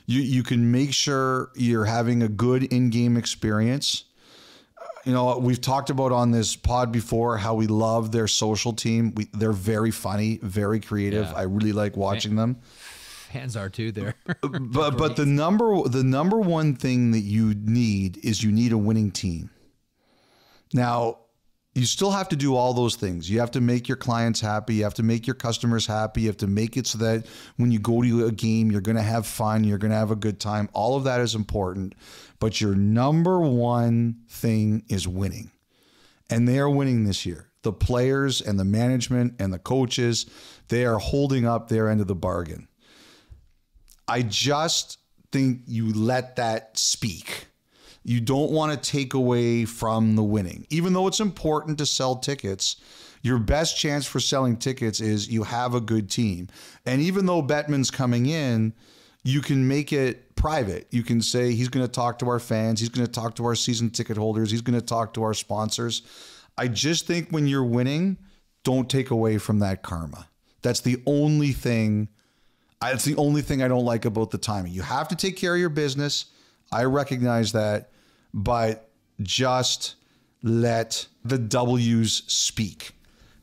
You can make sure you're having a good in-game experience. We've talked about on this pod before how we love their social team. They're very funny, very creative. Yeah. I really like watching them. Fans are too there. but the number one thing that you need is a winning team. Now, you still have to do all those things. You have to make your clients happy. You have to make your customers happy. You have to make it so that when you go to a game, you're going to have fun. You're going to have a good time. All of that is important. But your number one thing is winning. And they are winning this year. The players and the management and the coaches, they are holding up their end of the bargain. I just think you let that speak. You don't want to take away from the winning. Even though it's important to sell tickets, your best chance for selling tickets is you have a good team. And even though Bettman's coming in, you can make it private. You can say he's going to talk to our fans. He's going to talk to our season ticket holders. He's going to talk to our sponsors. I just think when you're winning, don't take away from that karma. That's the only thing. It's the only thing I don't like about the timing. You have to take care of your business. I recognize that. But just let the W's speak,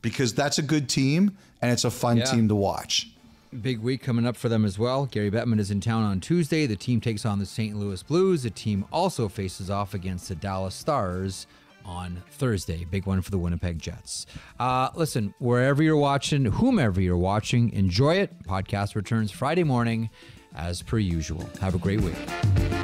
because that's a good team and it's a fun team to watch. Big week coming up for them as well. Gary Bettman is in town on Tuesday. The team takes on the St. Louis Blues. The team also faces off against the Dallas Stars on Thursday. Big one for the Winnipeg Jets. Listen, wherever you're watching, whomever you're watching, enjoy it. Podcast returns Friday morning as per usual. Have a great week.